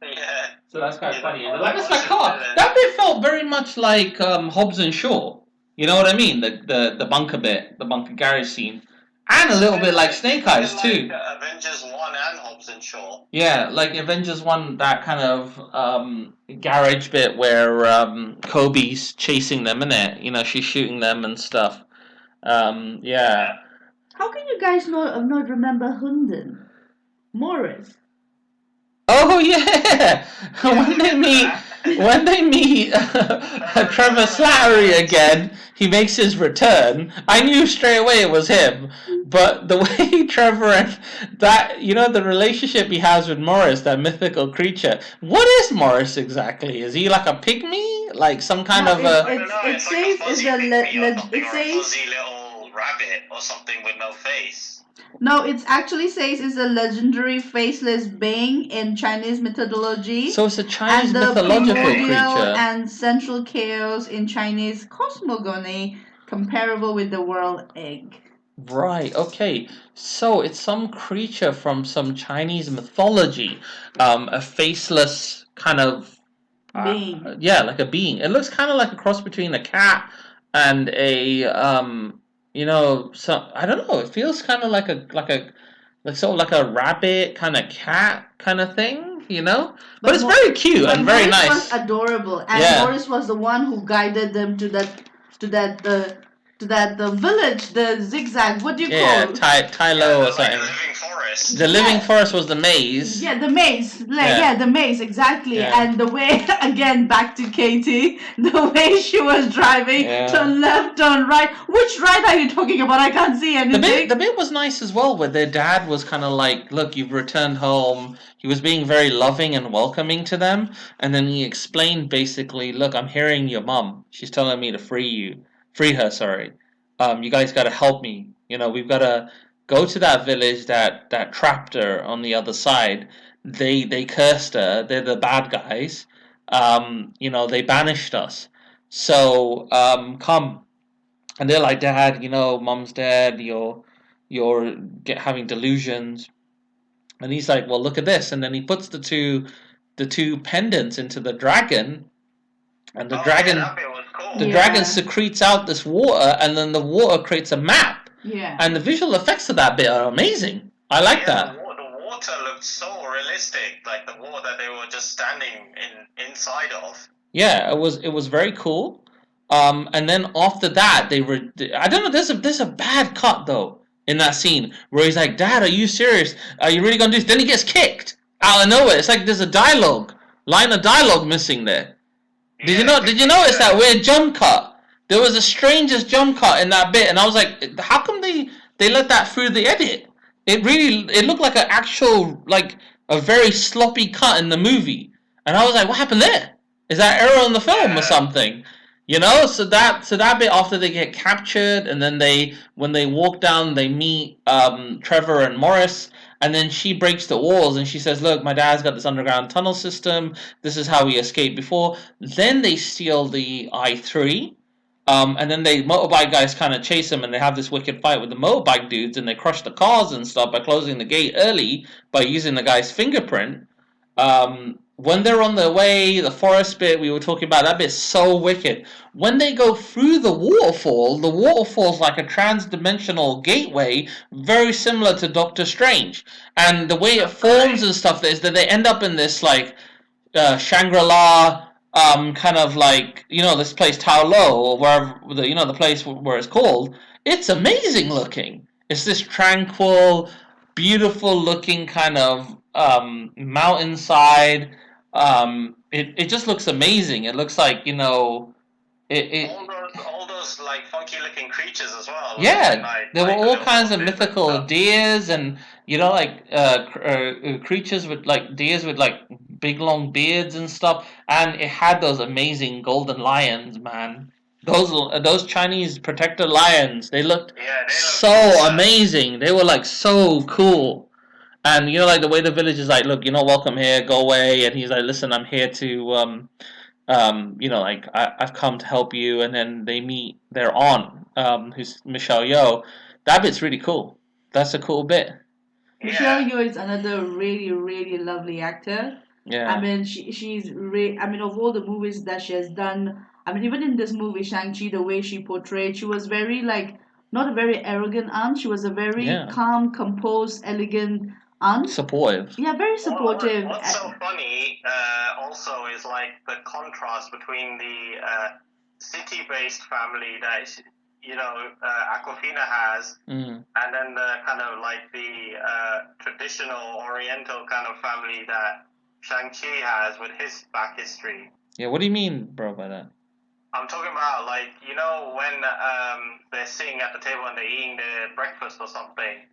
Yeah. So that's quite funny. And like it's like that bit felt very much like Hobbs and Shaw. You know what I mean? The bunker bit, the bunker garage scene. And a little bit like Snake Eyes too. Like Avengers 1 and Hobbs and Shaw. Yeah, like Avengers 1, that kind of garage bit where Kobe's chasing them, innit? She's shooting them and stuff. Yeah. How can you guys not remember Hunden? Morris. Oh yeah, when they meet Trevor Slattery again, he makes his return. I knew straight away it was him, but the way Trevor and the relationship he has with Morris, that mythical creature. What is Morris exactly? Is he like a pygmy, like some kind of a? It says is a fuzzy little rabbit or something with no face. No, it actually says it's a legendary faceless being in Chinese mythology. So it's a Chinese mythological creature. And central chaos in Chinese cosmogony, comparable with the world egg. Right, okay. So it's some creature from some Chinese mythology. A faceless kind of being. Yeah, like a being. It looks kind of like a cross between a cat and a I don't know. It feels kind of like sort of like a rabbit kind of cat kind of thing, But it's very cute and very nice. Morris was adorable, and Morris was the one who guided them to that the village, the zigzag. What do you call it? Tylo or something. The living forest. The living forest was the maze. Yeah, the maze. The maze, exactly. Yeah. And the way, again, back to Katie, the way she was driving, turn left, turn right. Which right are you talking about? I can't see anything. The bit was nice as well, where their dad was kind of like, look, you've returned home. He was being very loving and welcoming to them. And then he explained basically, look, I'm hearing your mom. She's telling me to free her, sorry. You guys got to help me. We've got to go to that village that trapped her on the other side. They cursed her. They're the bad guys. They banished us. So come. And they're like, Dad, Mom's dead. You're having delusions. And he's like, well, look at this. And then he puts the two pendants into the dragon. And the dragon secretes out this water, and then the water creates a map. Yeah. And the visual effects of that bit are amazing. I like that. The water looked so realistic, like the water that they were just standing inside of. Yeah, it was very cool. And then after that, I don't know. There's a bad cut though in that scene where he's like, Dad, are you serious? Are you really gonna do this? Then he gets kicked out of nowhere. It's like there's a line of dialogue missing there. Did you notice that weird jump cut? There was the strangest jump cut in that bit, and I was like, how come they let that through the edit? It looked like an actual, like a very sloppy cut in the movie, and I was like, what happened there? Is that error in the film or something? So that bit after they get captured, and then when they walk down, they meet Trevor and Morris. And then she breaks the walls and she says, look, my dad's got this underground tunnel system. This is how we escaped before. Then they steal the I-3. And then the motorbike guys kind of chase them and they have this wicked fight with the motorbike dudes and they crush the cars and stuff by closing the gate early by using the guy's fingerprint. When they're on their way, the forest bit we were talking about, that bit's so wicked. When they go through the waterfall's like a trans-dimensional gateway, very similar to Doctor Strange. And the way it forms and stuff is that they end up in this like Shangri-La kind of like, this place T.H.O.R or wherever, the place where it's called. It's amazing looking. It's this tranquil, beautiful looking kind of mountainside. It just looks amazing. It looks like all those like funky looking creatures as well. Yeah, there were all kinds of mythical deers and creatures with like deers with like big long beards and stuff, and it had those amazing golden lions, man. Those Chinese protector lions, they looked so awesome. amazing. They were like so cool. And like the way the village is like, look, you're not welcome here, go away. And he's like, listen, I'm here to like I've come to help you. And then they meet their aunt, who's Michelle Yeoh. That bit's really cool. That's a cool bit. Michelle Yeoh is another really, really lovely actor. Yeah. I mean, of all the movies that she has done, I mean, even in this movie, Shang-Chi, the way she portrayed, she was very, like, not a very arrogant aunt. She was a very calm, composed, elegant aunt. Supportive. Yeah, very supportive. What's so funny also is like the contrast between the city-based family that Aquafina has, and then the kind of like the traditional Oriental kind of family that Shang-Chi has with his back history. Yeah, what do you mean, bro, by that? I'm talking about, like, when they're sitting at the table and they're eating their breakfast or something.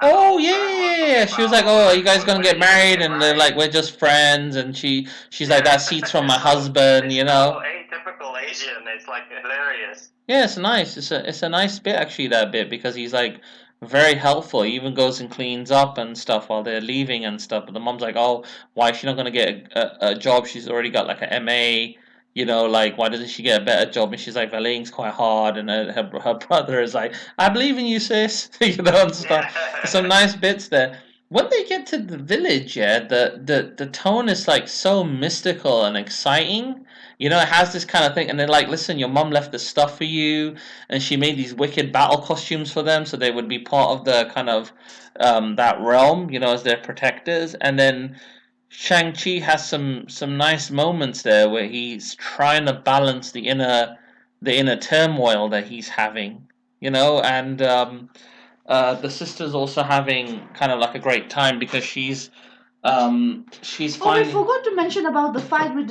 Oh, yeah. She was like, oh, are you guys going to get married? And they're like, we're just friends. And she's like, that seat's from my husband, It's so atypical Asian. It's, like, hilarious. Yeah, it's nice. It's a nice bit, actually, that bit, because he's, like, very helpful. He even goes and cleans up and stuff while they're leaving and stuff. But the mom's like, oh, why is she not going to get a job? She's already got, like, an MA. Like, why doesn't she get a better job? And she's like, valeting's quite hard. And her brother is like, I believe in you, sis. And stuff. Some nice bits there. When they get to the village, the tone is, like, so mystical and exciting. It has this kind of thing. And they're like, listen, your mum left this stuff for you. And she made these wicked battle costumes for them. So they would be part of the kind of that realm, as their protectors. And then Shang-Chi has some nice moments there where he's trying to balance the inner turmoil that he's having, and the sister's also having kind of like a great time because she's finding. We forgot to mention about the fight with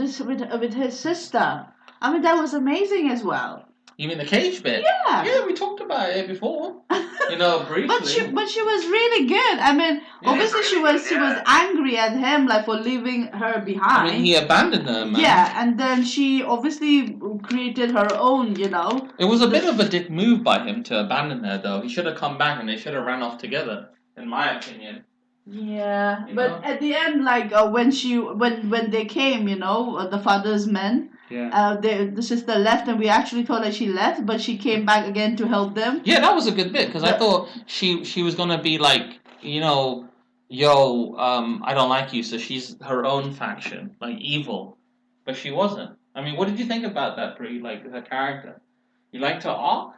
his sister. I mean, that was amazing as well. You mean the cage bit? Yeah. Yeah, we talked about it before. Briefly. But she was really good. I mean, obviously she was angry at him, like, for leaving her behind. I mean, he abandoned her, man. Yeah, and then she obviously created her own. It was a bit of a dick move by him to abandon her, though. He should have come back and they should have ran off together, in my opinion. Yeah, but at the end, like, when they came, the father's men. Yeah. The sister left, and we actually thought that she left, but she came back again to help them. Yeah, that was a good bit because I thought she was gonna be like, yo, I don't like you, so she's her own faction, like evil, but she wasn't. I mean, what did you think about that, Brie? Like her character, you liked her arc?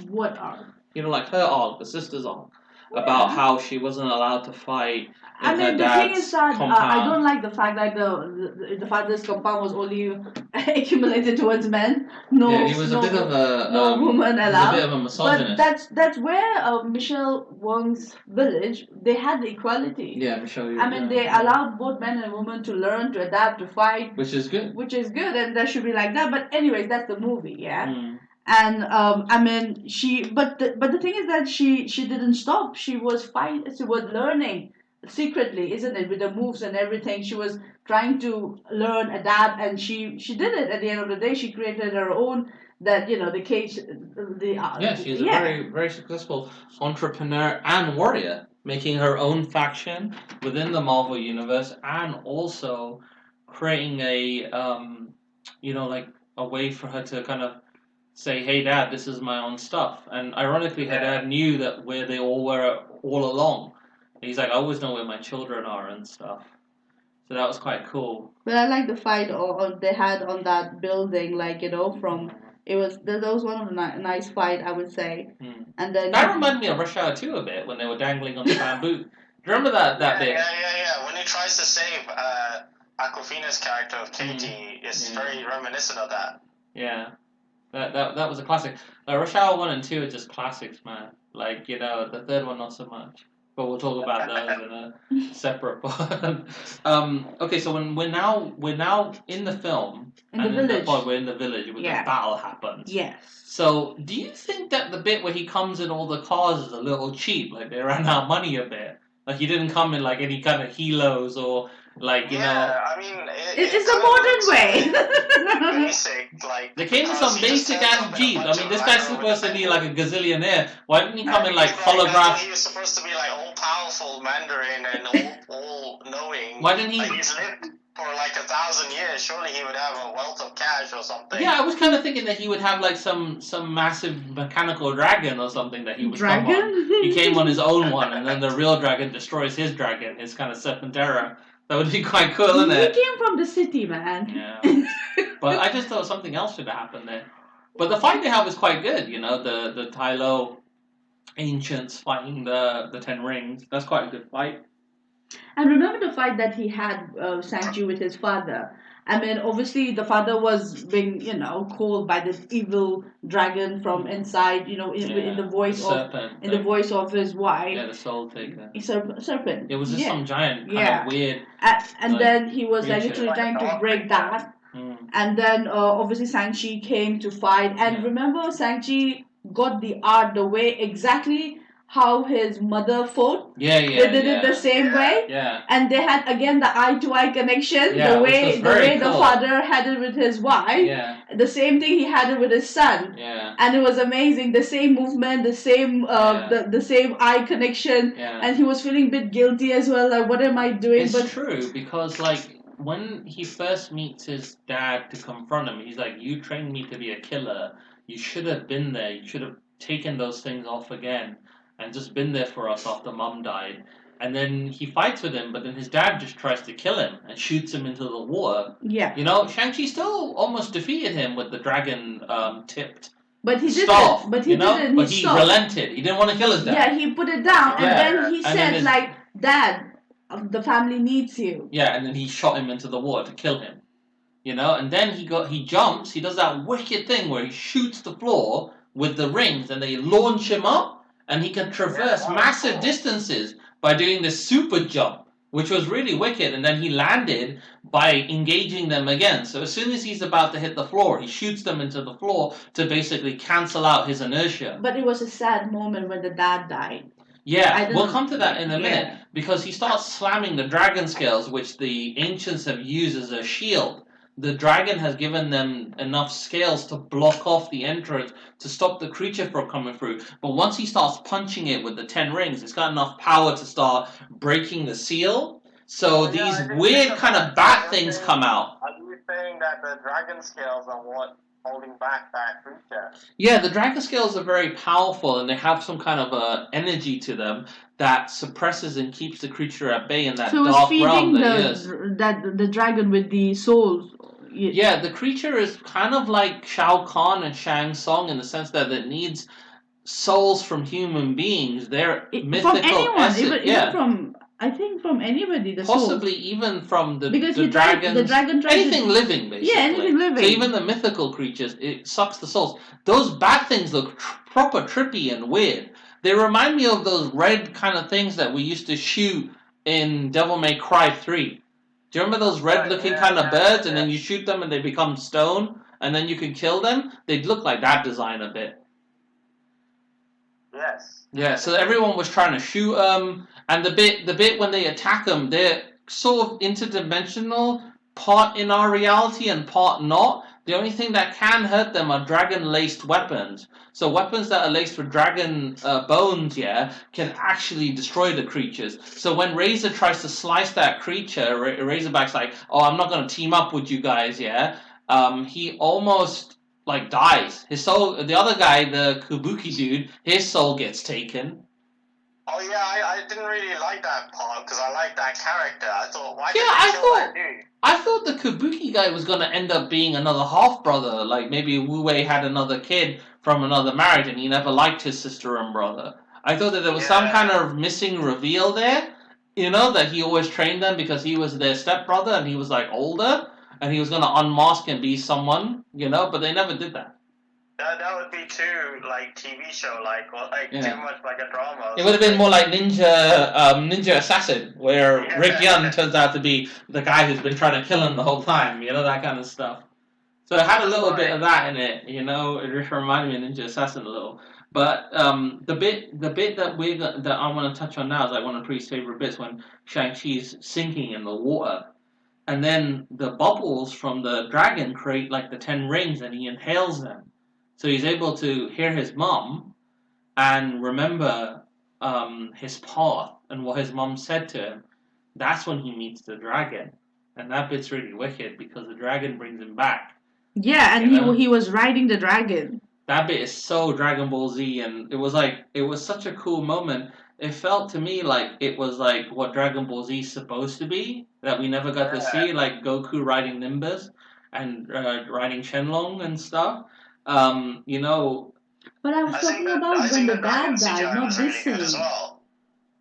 What arc? Like her arc, the sister's arc. About how she wasn't allowed to fight. I mean, the thing is that I don't like the fact that the father's compound was only accumulated towards men. No, he was a bit of a woman allowed. A bit of a misogynist. But that's where Michelle Wong's village, they had the equality. Yeah, Michelle. I mean, they allowed both men and women to learn, to adapt, to fight. Which is good. And that should be like that. But anyways, that's the movie, yeah. And I mean, but the thing is that she didn't stop. She was learning secretly, isn't it, with the moves and everything. She was trying to learn, adapt, and she did it. At the end of the day, she created her own. The cage. She's a very, very successful entrepreneur and warrior, making her own faction within the Marvel universe, and also creating like a way for her to kind of say, hey, Dad, this is my own stuff. And ironically, her dad knew that where they all were all along. And he's like, I always know where my children are and stuff. So that was quite cool. But I like the fight they had on that building, like, that was one of the nice fight, I would say. And then that reminded me of Rush Hour 2 a bit, when they were dangling on the bamboo. Do you remember that bit? Yeah. When he tries to save Aquafina's character of Katie, it's very reminiscent of that. Yeah. That was a classic. Rush Hour 1 and 2 are just classics, man. Like, the third one not so much. But we'll talk about those in a separate part. Okay, so when we're now in the film, in the village. We're in the village where the battle happens. Yes. So do you think that the bit where he comes in all the cars is a little cheap? Like they ran out of money a bit. Like he didn't come in like any kind of helos or Like, you know. I mean, it's a modern way. Basic, like. They came in some basic ass Jeep. I mean, this guy's supposed to be like a gazillionaire. Why didn't he come in like holograph? He was supposed to be like all powerful Mandarin and all knowing. Why didn't he? Like, he's lived for like 1,000 years. Surely he would have a wealth of cash or something. Yeah, I was kind of thinking that he would have like some massive mechanical dragon or something that he would come on. He came on his own one, and then the real dragon destroys his dragon. His kind of Serpentera. That would be quite cool, isn't it? He came from the city, man. Yeah. But I just thought something else should have happened there. But the fight they have is quite good, you know, the T.H.O.R ancients fighting the 10 rings. That's quite a good fight. And remember the fight that he had, Sanju, with his father. I mean, obviously the father was being, called by this evil dragon from inside, in the voice the voice of his wife. Yeah, the soul taker. Serpent. It was just some giant kind of weird. And then he was literally trying to break that. And then obviously Shang-Chi came to fight. And remember, Shang-Chi got the art the way exactly how his mother fought. They did it the same way. And they had again the eye-to-eye connection. The way the father had it with his wife. The same thing he had it with his son. And it was amazing. The same movement, the same the same eye connection. And he was feeling a bit guilty as well. Like, what am I doing? It's true, because like when he first meets his dad to confront him, he's like, "You trained me to be a killer. You should have been there. You should have taken those things off again and just been there for us after Mum died." And then he fights with him, but then his dad just tries to kill him and shoots him into the water. You know, Shang-Chi still almost defeated him with the dragon tipped. But he didn't. But he didn't. But he relented. He didn't want to kill his dad. Yeah, he put it down, and then he said, like, "Dad, the family needs you." Yeah, and then he shot him into the water to kill him. You know, and then he jumps. He does that wicked thing where he shoots the floor with the rings, and they launch him up, and he can traverse massive distances by doing this super jump, which was really wicked. And then he landed by engaging them again. So as soon as he's about to hit the floor, he shoots them into the floor to basically cancel out his inertia. But it was a sad moment when the dad died. Yeah, we'll come to that in a minute, because he starts slamming the dragon scales, which the ancients have used as a shield. The dragon has given them enough scales to block off the entrance to stop the creature from coming through. But once he starts punching it with the 10 rings, it's got enough power to start breaking the seal. So these weird kind of bat things come out. Are you saying that the dragon scales are what holding back that creature? Yeah, the dragon scales are very powerful, and they have some kind of energy to them that suppresses and keeps the creature at bay in that dark realm that is. The dragon with the souls. Yeah, the creature is kind of like Shao Kahn and Shang Tsung in the sense that it needs souls from human beings. They're mythical from anyone, essence. Even from, I think, from anybody. Possibly even from the because the dragons. The dragon anything living, basically. Yeah, anything living. So even the mythical creatures, it sucks the souls. Those bat things look proper trippy and weird. They remind me of those red kind of things that we used to shoot in Devil May Cry 3. Do you remember those red-looking kind of birds, and then you shoot them and they become stone, and then you can kill them? They'd look like that design a bit. Yes. Yeah, so everyone was trying to shoot them, and the bit when they attack them, they're sort of interdimensional, part in our reality and part not. The only thing that can hurt them are dragon-laced weapons. So weapons that are laced with dragon bones, can actually destroy the creatures. So when Razor tries to slice that creature, Razorback's like, "Oh, I'm not going to team up with you guys, he almost like dies. His soul, the other guy, the Kabuki dude, his soul gets taken. Oh yeah, I didn't really like that part because I like that character. I thought, why did they kill that dude? I thought the Kabuki guy was going to end up being another half-brother, like maybe Wu Wei had another kid from another marriage and he never liked his sister and brother. I thought that there was some kind of missing reveal there, that he always trained them because he was their stepbrother and he was like older and he was going to unmask and be someone, but they never did that. That would be too like TV show too much like a drama. It would have been more like Ninja Assassin, where Rick Young turns out to be the guy who's been trying to kill him the whole time, that kind of stuff. So it had a little bit of that in it, it just reminded me of Ninja Assassin a little. But the bit that I want to touch on now is like one of Pre's favorite bits when Shang-Chi's sinking in the water, and then the bubbles from the dragon create like the 10 rings, and he inhales them, so he's able to hear his mom and remember his path and what his mom said to him. That's when he meets the dragon, and that bit's really wicked because the dragon brings him back. Yeah, and he was riding the dragon. That bit is so Dragon Ball Z, and it was such a cool moment. It felt to me like it was like what Dragon Ball Z is supposed to be, that we never got to see, like Goku riding Nimbus and riding Shenlong and stuff. You know. But I was talking about when the dad died, not this scene. Well.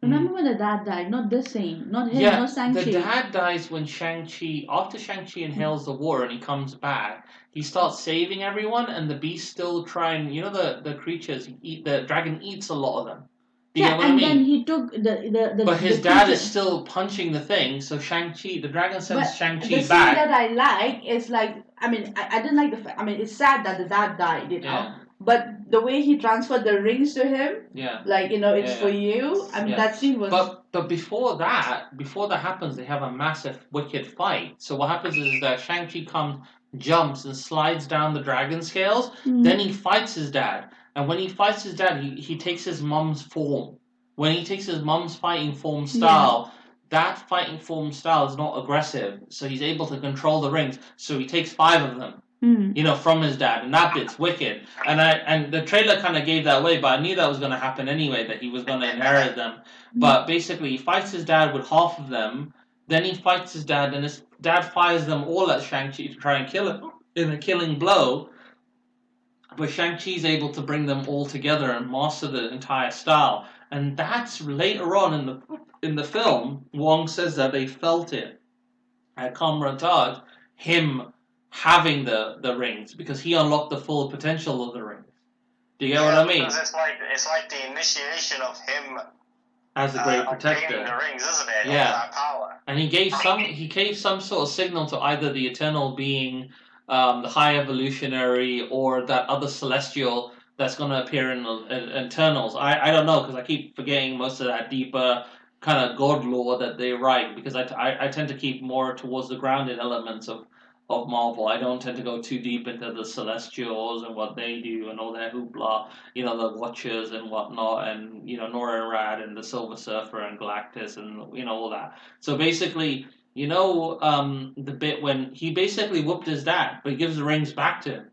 Remember when the dad died, not this scene, not him, not Shang-Chi. The dad dies when Shang-Chi, after Shang-Chi inhales the water and he comes back, he starts saving everyone, and the beast still trying, the creatures, the dragon eats a lot of them. Do you get what I mean? Then he took the But his dad is still punching the thing, so Shang-Chi, the dragon sends Shang-Chi back. The scene that I like is like, I didn't like the fact, it's sad that the dad died, Yeah. But the way he transferred the rings to him, Yeah. like, it's for you. That scene was. But before that happens, they have a massive wicked fight. So what happens is that Shang-Chi comes, jumps, and slides down the dragon scales. Then he fights his dad. And when he fights his dad, he takes his mom's form. When he takes his mom's fighting form style, that fighting form style is not aggressive. So he's able to control the rings. So he takes 5 of them. From his dad, and that bit's wicked. And the trailer kind of gave that away, but I knew that was going to happen anyway, that he was going to inherit them. But basically, he fights his dad with half of them, then he fights his dad, and his dad fires them all at Shang-Chi to try and kill him in a killing blow. But Shang-Chi's able to bring them all together and master the entire style. And that's later on in the film, Wong says that they felt it at Kamran-Taj, him having the rings, because he unlocked the full potential of the rings. Do you get what I mean? Because it's like the initiation of him as a great protector. The rings, isn't it? Yeah. That power. And he gave some sort of signal to either the eternal being, the high evolutionary, or that other celestial that's going to appear in Eternals. I don't know, because I keep forgetting most of that deeper kind of god lore that they write, because I tend to keep more towards the grounded elements of Marvel. I don't tend to go too deep into the Celestials and what they do and all their hoopla, the Watchers and whatnot, and Nora Rad and the Silver Surfer and Galactus and all that. So basically, the bit when he basically whooped his dad, but he gives the rings back to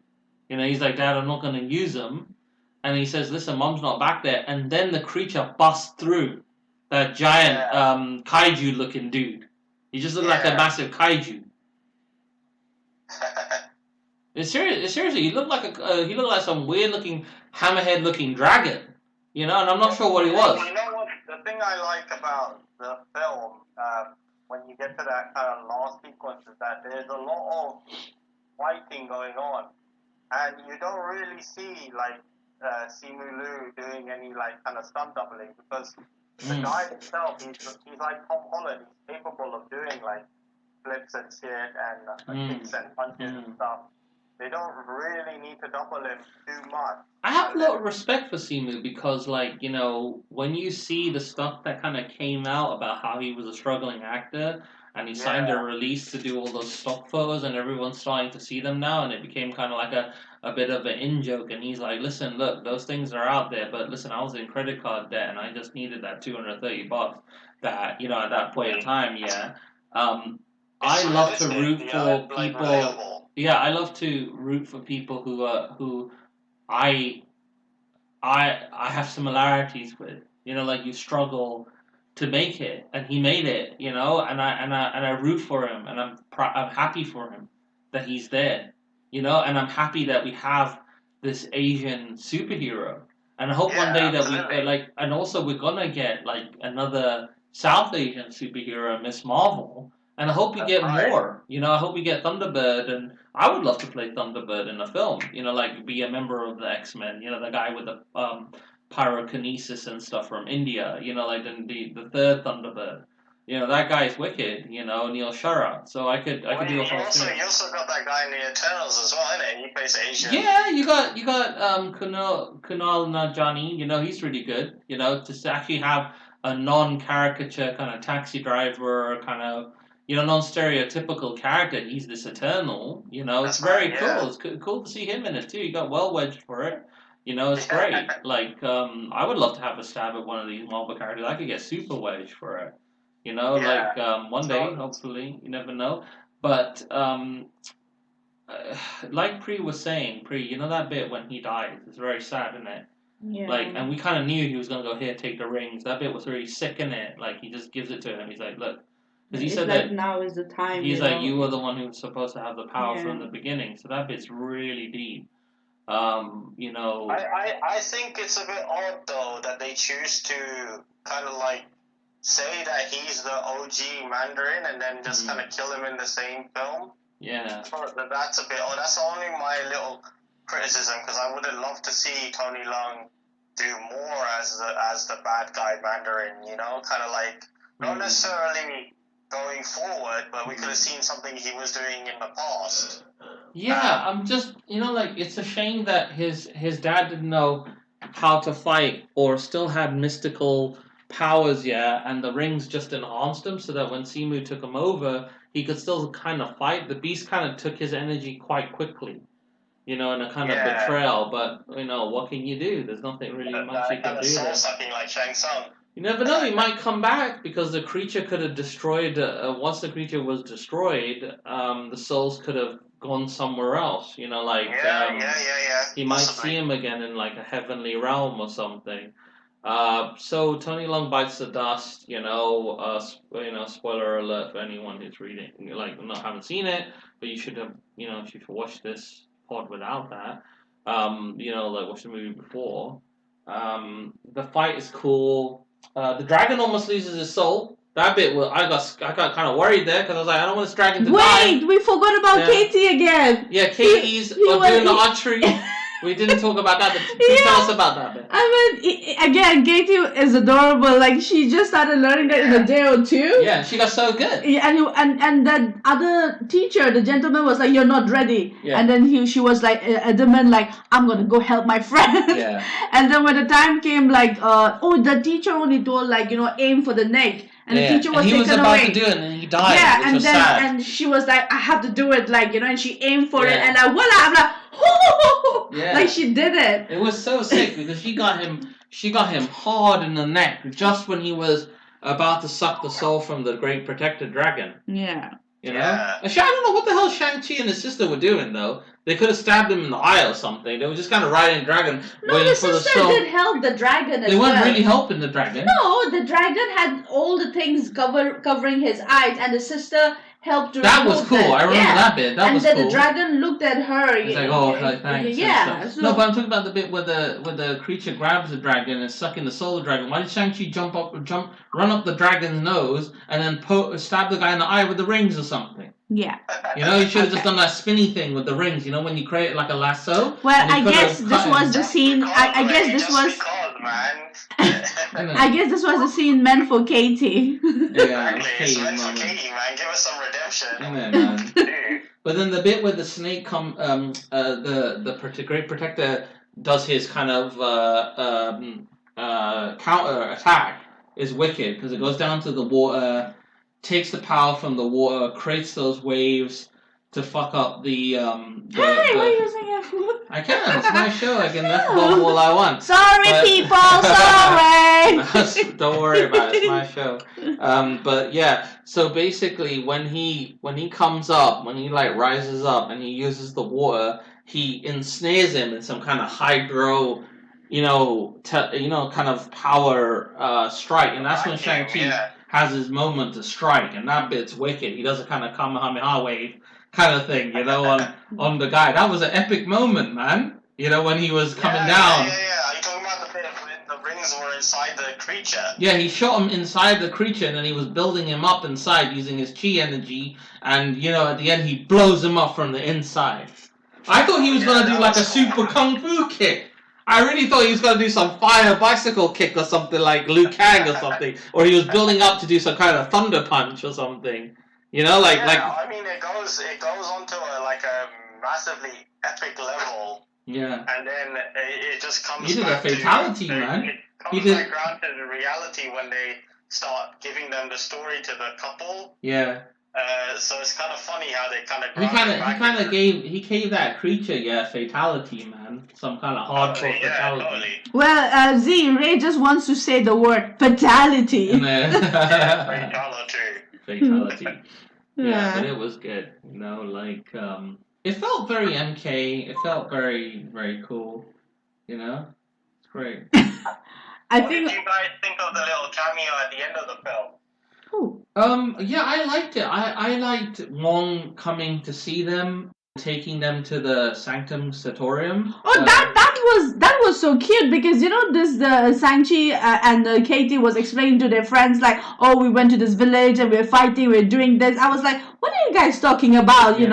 him. He's like, Dad, I'm not going to use them. And he says, listen, Mom's not back there. And then the creature busts through. That giant kaiju looking dude. He just looked like a massive kaiju. Seriously, he looked like some weird looking hammerhead looking dragon. And I'm not sure what he was. You know what? The thing I like about the film, when you get to that kind of last sequence, is that there's a lot of fighting going on, and you don't really see like Simu Liu doing any like kind of stunt doubling, because the guy himself, he's like Tom Holland. He's capable of doing like flips and shit and kicks and punches and stuff. They don't really need to double him too much. I have a lot of respect for Simu, because, when you see the stuff that kind of came out about how he was a struggling actor, and he signed a release to do all those stock photos, and everyone's starting to see them now, and it became kind of like a bit of an in-joke, and he's like, listen, look, those things are out there, but listen, I was in credit card debt, and I just needed that $230 that, at that point in time, I love to root for people. Yeah, I love to root for people who I have similarities with. Like, you struggle to make it, and he made it. And I root for him, and I'm happy for him that he's there. And I'm happy that we have this Asian superhero. And I hope one day that we and also we're gonna get like another South Asian superhero, Miss Marvel. And I hope we get more. I hope we get Thunderbird, and I would love to play Thunderbird in a film. Like be a member of the X-Men. The guy with the pyrokinesis and stuff from India. Like the third Thunderbird. You know, that guy's wicked. You know, T.H.O.R. So I could do a whole series. You also got that guy in the Eternals as well, innit? He plays Asian. Yeah, you got Kunal Najani. You know, he's really good. You know, to actually have a non-caricature kind of taxi driver kind of, you know, non-stereotypical character. He's this Eternal. You know, it's very cool. It's cool to see him in it too. He got well wedged for it. You know, it's great. Like, I would love to have a stab at one of these Marvel characters. I could get super wedged for it. You know, like one day, hopefully, you never know. But like Pre was saying, you know that bit when he dies? It's very sad, isn't it? Yeah. Like, and we kind of knew he was gonna go here, take the rings. That bit was really sick, in it. Like, he just gives it to him. He's like, look, because he said like that now is the time. He's like, you were the one who was supposed to have the power from the beginning. So that bit's really deep. You know. I think it's a bit odd though that they choose to kind of like say that he's the OG Mandarin and then just kind of kill him in the same film. Yeah. That's a bit odd. That's only my little criticism, because I would have loved to see Tony Leung do more as the bad guy Mandarin, you know, kind of like not necessarily going forward, but we could have seen something he was doing in the past. Yeah, I'm just, you know, like, it's a shame that his dad didn't know how to fight or still had mystical powers yet, and the rings just enhanced him so that when Simu took him over, he could still kind of fight. The beast kind of took his energy quite quickly, you know, in a kind of betrayal, but, you know, what can you do? There's nothing really much you can do there. Sucking like Shang Tsung. You never know, he might come back, because the creature could have destroyed, once the creature was destroyed, the souls could have gone somewhere else, you know, like, he might see him again in, like, a heavenly realm or something. So Tony Leung bites the dust, you know, spoiler alert for anyone who's reading, like, haven't seen it, but you should have, you know, if you've watched this pod without that, you know, like, watch the movie before. The fight is cool. The dragon almost loses his soul. That bit, I got kind of worried there, because I was like, I don't want this dragon to die. Wait, we forgot about Katie again. Yeah, Katie's doing the archery. We didn't talk about that, but please tell us about that bit. I mean, again, Katie is adorable. Like, she just started learning that in a day or two. Yeah, she got so good. Yeah, and that other teacher, the gentleman, was like, "You're not ready." Yeah. And then she was like adamant, like, "I'm gonna go help my friend." Yeah. And then when the time came, like, the teacher only told, like, you know, aim for the neck. And the teacher was taken away. He was about to do it, and then he died. Yeah, which and was then sad. and she was like, "I have to do it," like, you know, and she aimed for it, and like, voila, I'm like, like, she did it. It was so sick, because she got him hard in the neck just when he was about to suck the soul from the great protected dragon. Yeah. You know? I don't know what the hell Shang-Chi and his sister were doing, though. They could have stabbed him in the eye or something. They were just kind of riding dragon, waiting for the soul. No, the sister did help the dragon as well. They weren't really helping the dragon. No, the dragon had all the things covering his eyes, and the sister helped to That was cool. I remember that bit. That was cool. And then the dragon looked at her. He's like, oh, thanks. Yeah. So, no, but I'm talking about the bit where the creature grabs the dragon and is sucking the soul of the dragon. Why did Shang-Chi run up the dragon's nose and then stab the guy in the eye with the rings or something? Yeah. You know, you should have just done that spinny thing with the rings, you know, when you create like a lasso. Well, I guess this was the scene. I guess this was. I guess this was the scene meant for Katie. Yeah, it's meant for Katie, man. Give us some redemption. Yeah, man. But then the bit where the snake the great protector does his kind of counter attack is wicked, because it goes down to the water, takes the power from the water, creates those waves to fuck up the why are you using it? I can. It's my show. I can go all I want. Sorry, people. Sorry. Don't worry about it. It's my show. But yeah. So basically, when he comes up, when he like rises up and he uses the water, he ensnares him in some kind of hydro, kind of power strike, and that's when Shang-Chi has his moment to strike, and that bit's wicked. He does a kind of Kamehameha wave kind of thing, you know, on the guy. That was an epic moment, man. You know, when he was coming down. Yeah. Are you talking about the bit when the rings were inside the creature? Yeah, he shot him inside the creature, and then he was building him up inside using his chi energy, and, you know, at the end he blows him up from the inside. I thought he was going to do like a super kung fu kick. I really thought he was going to do some fire bicycle kick or something like Liu Kang or something, or he was building up to do some kind of thunder punch or something. You know, like I mean, it goes on to a massively epic level. Yeah. And then it just comes. He did a fatality, man. It comes back around to the reality when they start giving them the story to the couple. Yeah. So it's kind of funny how they kind of. He gave that creature fatality, man. Some kind of hardcore fatality. Totally. Well, Ray just wants to say the word fatality. Fatality. Yeah, but it was good. You know, like it felt very MK. It felt very, very cool. You know, it's great. What did you guys think of the little cameo at the end of the film? Yeah, I liked it. I liked Wong coming to see them, taking them to the Sanctum Sanctorum. Oh, that was so cute because the Sanchi and Katie was explaining to their friends like, oh, we went to this village and we're fighting, we're doing this. I was like, what are you guys talking about? Are you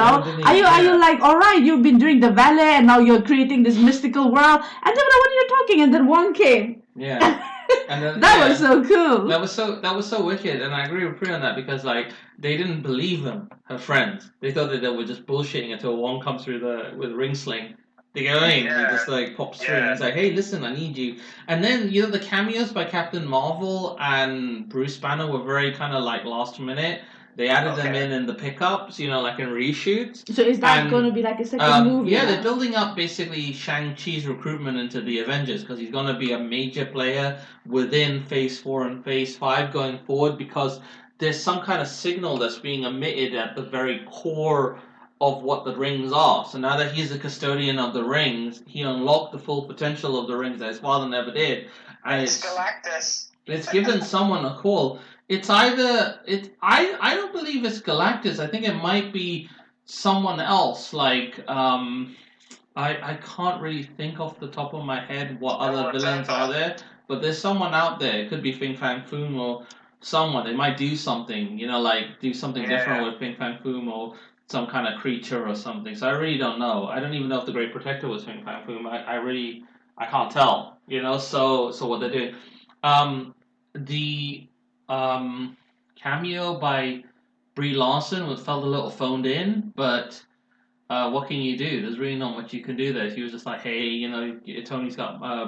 like, all right, you've been doing the ballet and now you're creating this mystical world? And then what are you talking? And then Wong came. Yeah. And then, that was so cool. That was so wicked, and I agree with Priya on that because like they didn't believe them, her friends. They thought that they were just bullshitting until Wong comes through with ring sling. They go in, they just like pop through, and he's like, "Hey, listen, I need you." And then the cameos by Captain Marvel and Bruce Banner were very kind of like last minute. They added them in the pickups, like in reshoots. So is that going to be like a second movie? Yeah, they're building up basically Shang-Chi's recruitment into the Avengers because he's going to be a major player within Phase 4 and Phase 5 going forward because there's some kind of signal that's being emitted at the very core of what the rings are. So now that he's the custodian of the rings, he unlocked the full potential of the rings that his father never did. And it's Galactus. It's given someone a call. It's either I don't believe it's Galactus. I think it might be someone else. Like I can't really think off the top of my head what other villains are there. But there's someone out there. It could be Fin Fang Foom or someone. They might do something. Like do something different with Fin Fang Foom or some kind of creature or something. So I really don't know. I don't even know if the Great Protector was Fin Fang Foom. I can't tell. So what they're doing. The cameo by Brie Larson felt a little phoned in, but what can you do? There's really not much you can do there. She was just like, hey,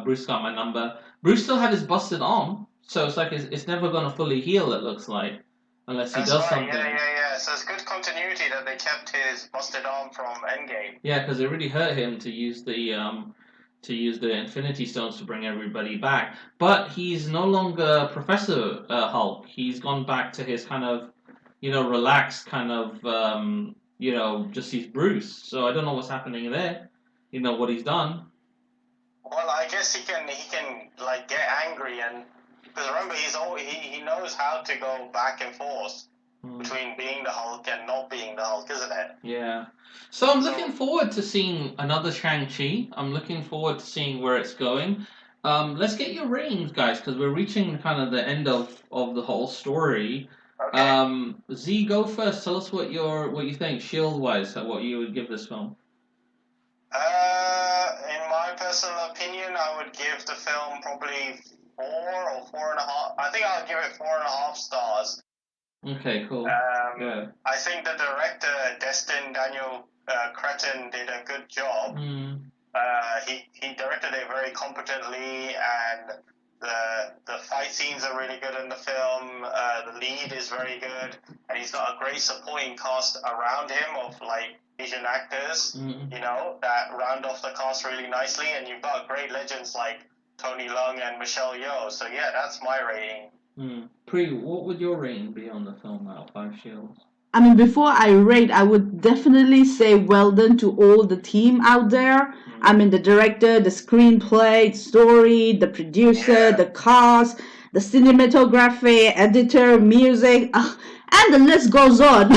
Bruce got my number. Bruce still had his busted arm, so it's like it's never going to fully heal, it looks like, unless he does something. Yeah. So it's good continuity that they kept his busted arm from Endgame. Yeah, because it really hurt him to use the Infinity Stones to bring everybody back. But he's no longer Professor Hulk. He's gone back to his kind of, relaxed kind of, just he's Bruce. So I don't know what's happening there. What he's done. Well, I guess he can like get angry and because remember he knows how to go back and forth between being the Hulk and not being the Hulk, isn't it? Yeah. So I'm looking forward to seeing another Shang-Chi. I'm looking forward to seeing where it's going. Let's get your ratings, guys, because we're reaching kind of the end of the whole story. Okay. Z, go first. Tell us what you think, Shield-wise, what you would give this film. In my personal opinion, I would give the film probably 4 or 4.5. I think I'll give it 4.5 stars. Okay, cool. Yeah. I think the director, Destin Daniel Cretton, did a good job. He directed it very competently, and the fight scenes are really good in the film. The lead is very good, and he's got a great supporting cast around him of like Asian actors, that round off the cast really nicely. And you've got great legends like Tony Leung and Michelle Yeoh. So yeah, that's my rating. Pri, what would your rating be on the film out of 5 shields? I mean, before I rate, I would definitely say well done to all the team out there. I mean, the director, the screenplay, story, the producer, the cast, the cinematography, editor, music, and the list goes on.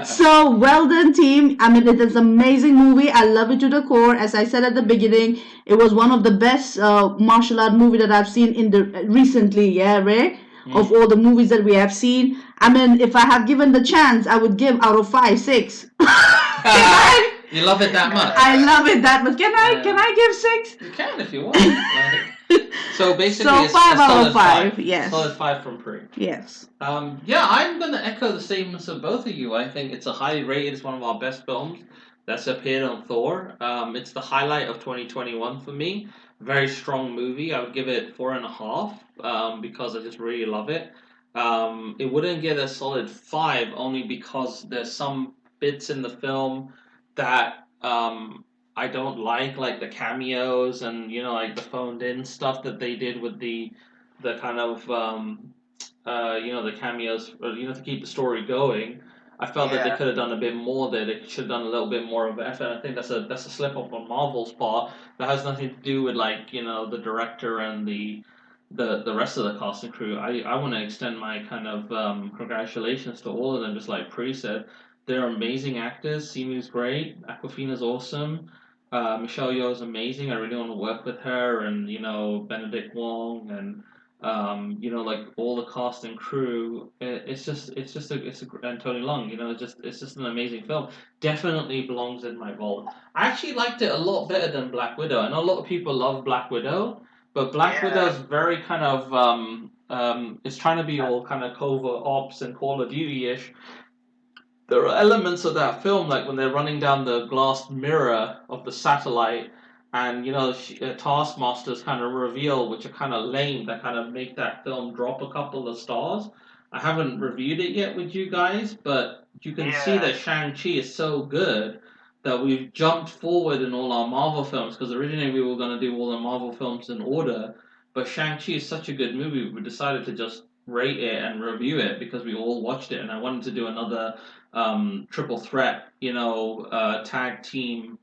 So, well done, team. I mean, it is an amazing movie. I love it to the core. As I said at the beginning, it was one of the best martial art movie that I've seen recently, Ray? Of all the movies that we have seen. I mean, if I have given the chance, I would give out of 5, 6. You love it that much? I love it that much. Can I give 6? You can if you want. So basically, so it's 5 a out solid of 5. Yes. Solid 5 from Pre. Yes. Yeah, I'm gonna echo the same as both of you. I think it's a highly rated. It's one of our best films that's appeared on Thor. It's the highlight of 2021 for me. Very strong movie. I would give it 4.5 because I just really love it. It wouldn't get a solid 5 only because there's some bits in the film that I don't like the cameos and like the phoned in stuff that they did with the kind of the cameos, to keep the story going. I felt that they could have done a bit more there. They should have done a little bit more of effort. I think that's a slip up on Marvel's part. That has nothing to do with the director and the rest of the cast and crew. I want to extend my kind of congratulations to all of them. Just like Pre said, they're amazing actors. Simu's great. Aquafina's awesome. Michelle Yeoh's amazing. I really want to work with her, and Benedict Wong and like all the cast and crew. And Tony Leung. It's just an amazing film. Definitely belongs in my vault. I actually liked it a lot better than Black Widow. I know a lot of people love Black Widow, but Black Widow's very kind of it's trying to be all kind of covert ops and Call of Duty ish. There are elements of that film, like when they're running down the glass mirror of the satellite, and Taskmaster's kind of reveal, which are kind of lame, that kind of make that film drop a couple of stars. I haven't reviewed it yet with you guys, but you can see that Shang-Chi is so good that we've jumped forward in all our Marvel films, because originally we were going to do all the Marvel films in order, but Shang-Chi is such a good movie, we decided to just rate it and review it because we all watched it, and I wanted to do another triple threat, tag team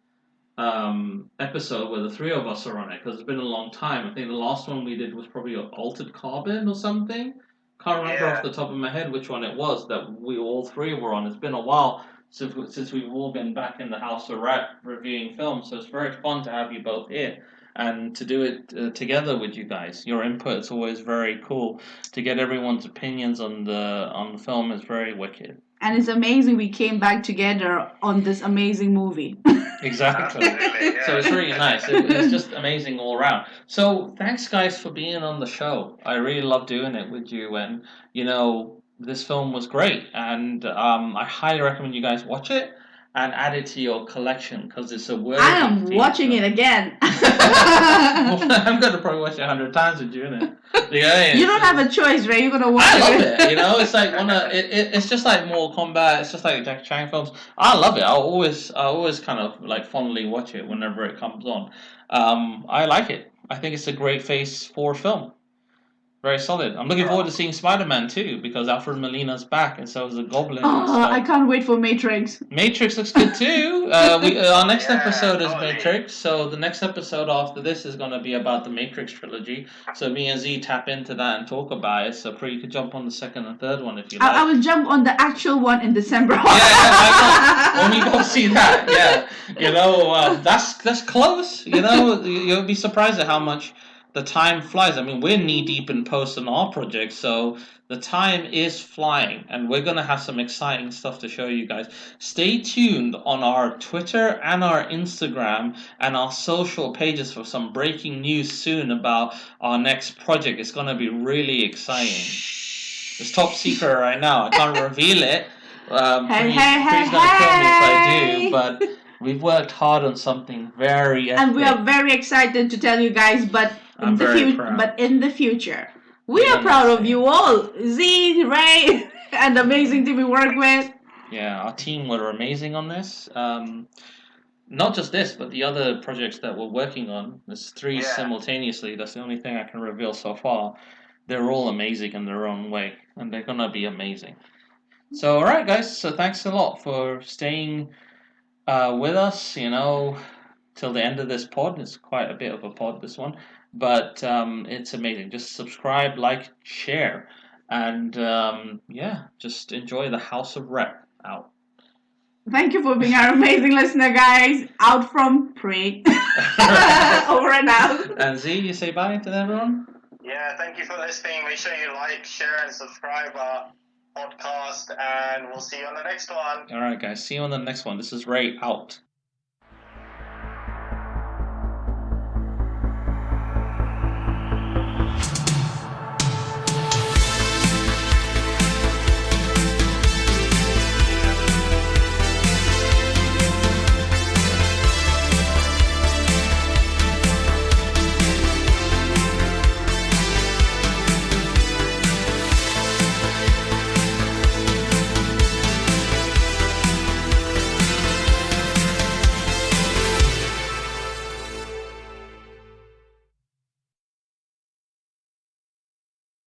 episode where the three of us are on it, because it's been a long time. I think the last one we did was probably Altered Carbon or something. Can't remember off the top of my head which one it was that we all three were on. It's been a while since we've all been back in the House of R.E.P reviewing films, so it's very fun to have you both here and to do it together with you guys. Your input is always very cool. To get everyone's opinions on the film is very wicked. And it's amazing we came back together on this amazing movie. Exactly. So it's really nice. It's just amazing all around. So thanks, guys, for being on the show. I really love doing it with you, and this film was great, and I highly recommend you guys watch it and add it to your collection because it's a worthy. I am watching it again. I'm gonna probably watch it 100 times with you, innit? You don't have a choice, right? You're gonna watch it. I love it. It's like it's just like Mortal Kombat. It's just like Jackie Chan films. I love it. I always kind of like fondly watch it whenever it comes on. I like it. I think it's a great Phase 4 film. Very solid. I'm looking forward to seeing Spider-Man too, because Alfred Molina's back, and so is the Goblin. I can't wait for Matrix. Matrix looks good too. Our next episode is Matrix, so the next episode after this is going to be about the Matrix trilogy. So me and Z tap into that and talk about it. So you could jump on the second and third one if you like. I will jump on the actual one in December. When we go see that, that's close. You'll be surprised at how much the time flies. I mean, we're knee deep in post on our project, so the time is flying, and we're going to have some exciting stuff to show you guys. Stay tuned on our Twitter and our Instagram and our social pages for some breaking news soon about our next project. It's going to be really exciting. It's top secret right now. I can't reveal it. Please don't kill me if I do, but we've worked hard on something very epic. And we are very excited to tell you guys, but in the future, we are proud of you all. Z, Ray, and the amazing team we work with. Yeah, our team were amazing on this. Not just this, but the other projects that we're working on. There's 3 simultaneously. That's the only thing I can reveal so far. They're all amazing in their own way, and they're gonna be amazing. So, all right, guys. So, thanks a lot for staying with us. Till the end of this pod. It's quite a bit of a pod, this one, but it's amazing. Just subscribe, like, share, and just enjoy the House of R.E.P. out. Thank you for being our amazing listener, guys. Out from Pre. Over and out. And Z, you say bye to everyone? Yeah, thank you for listening. Make sure you like, share, and subscribe our podcast, and we'll see you on the next one. All right, guys. See you on the next one. This is Ray out.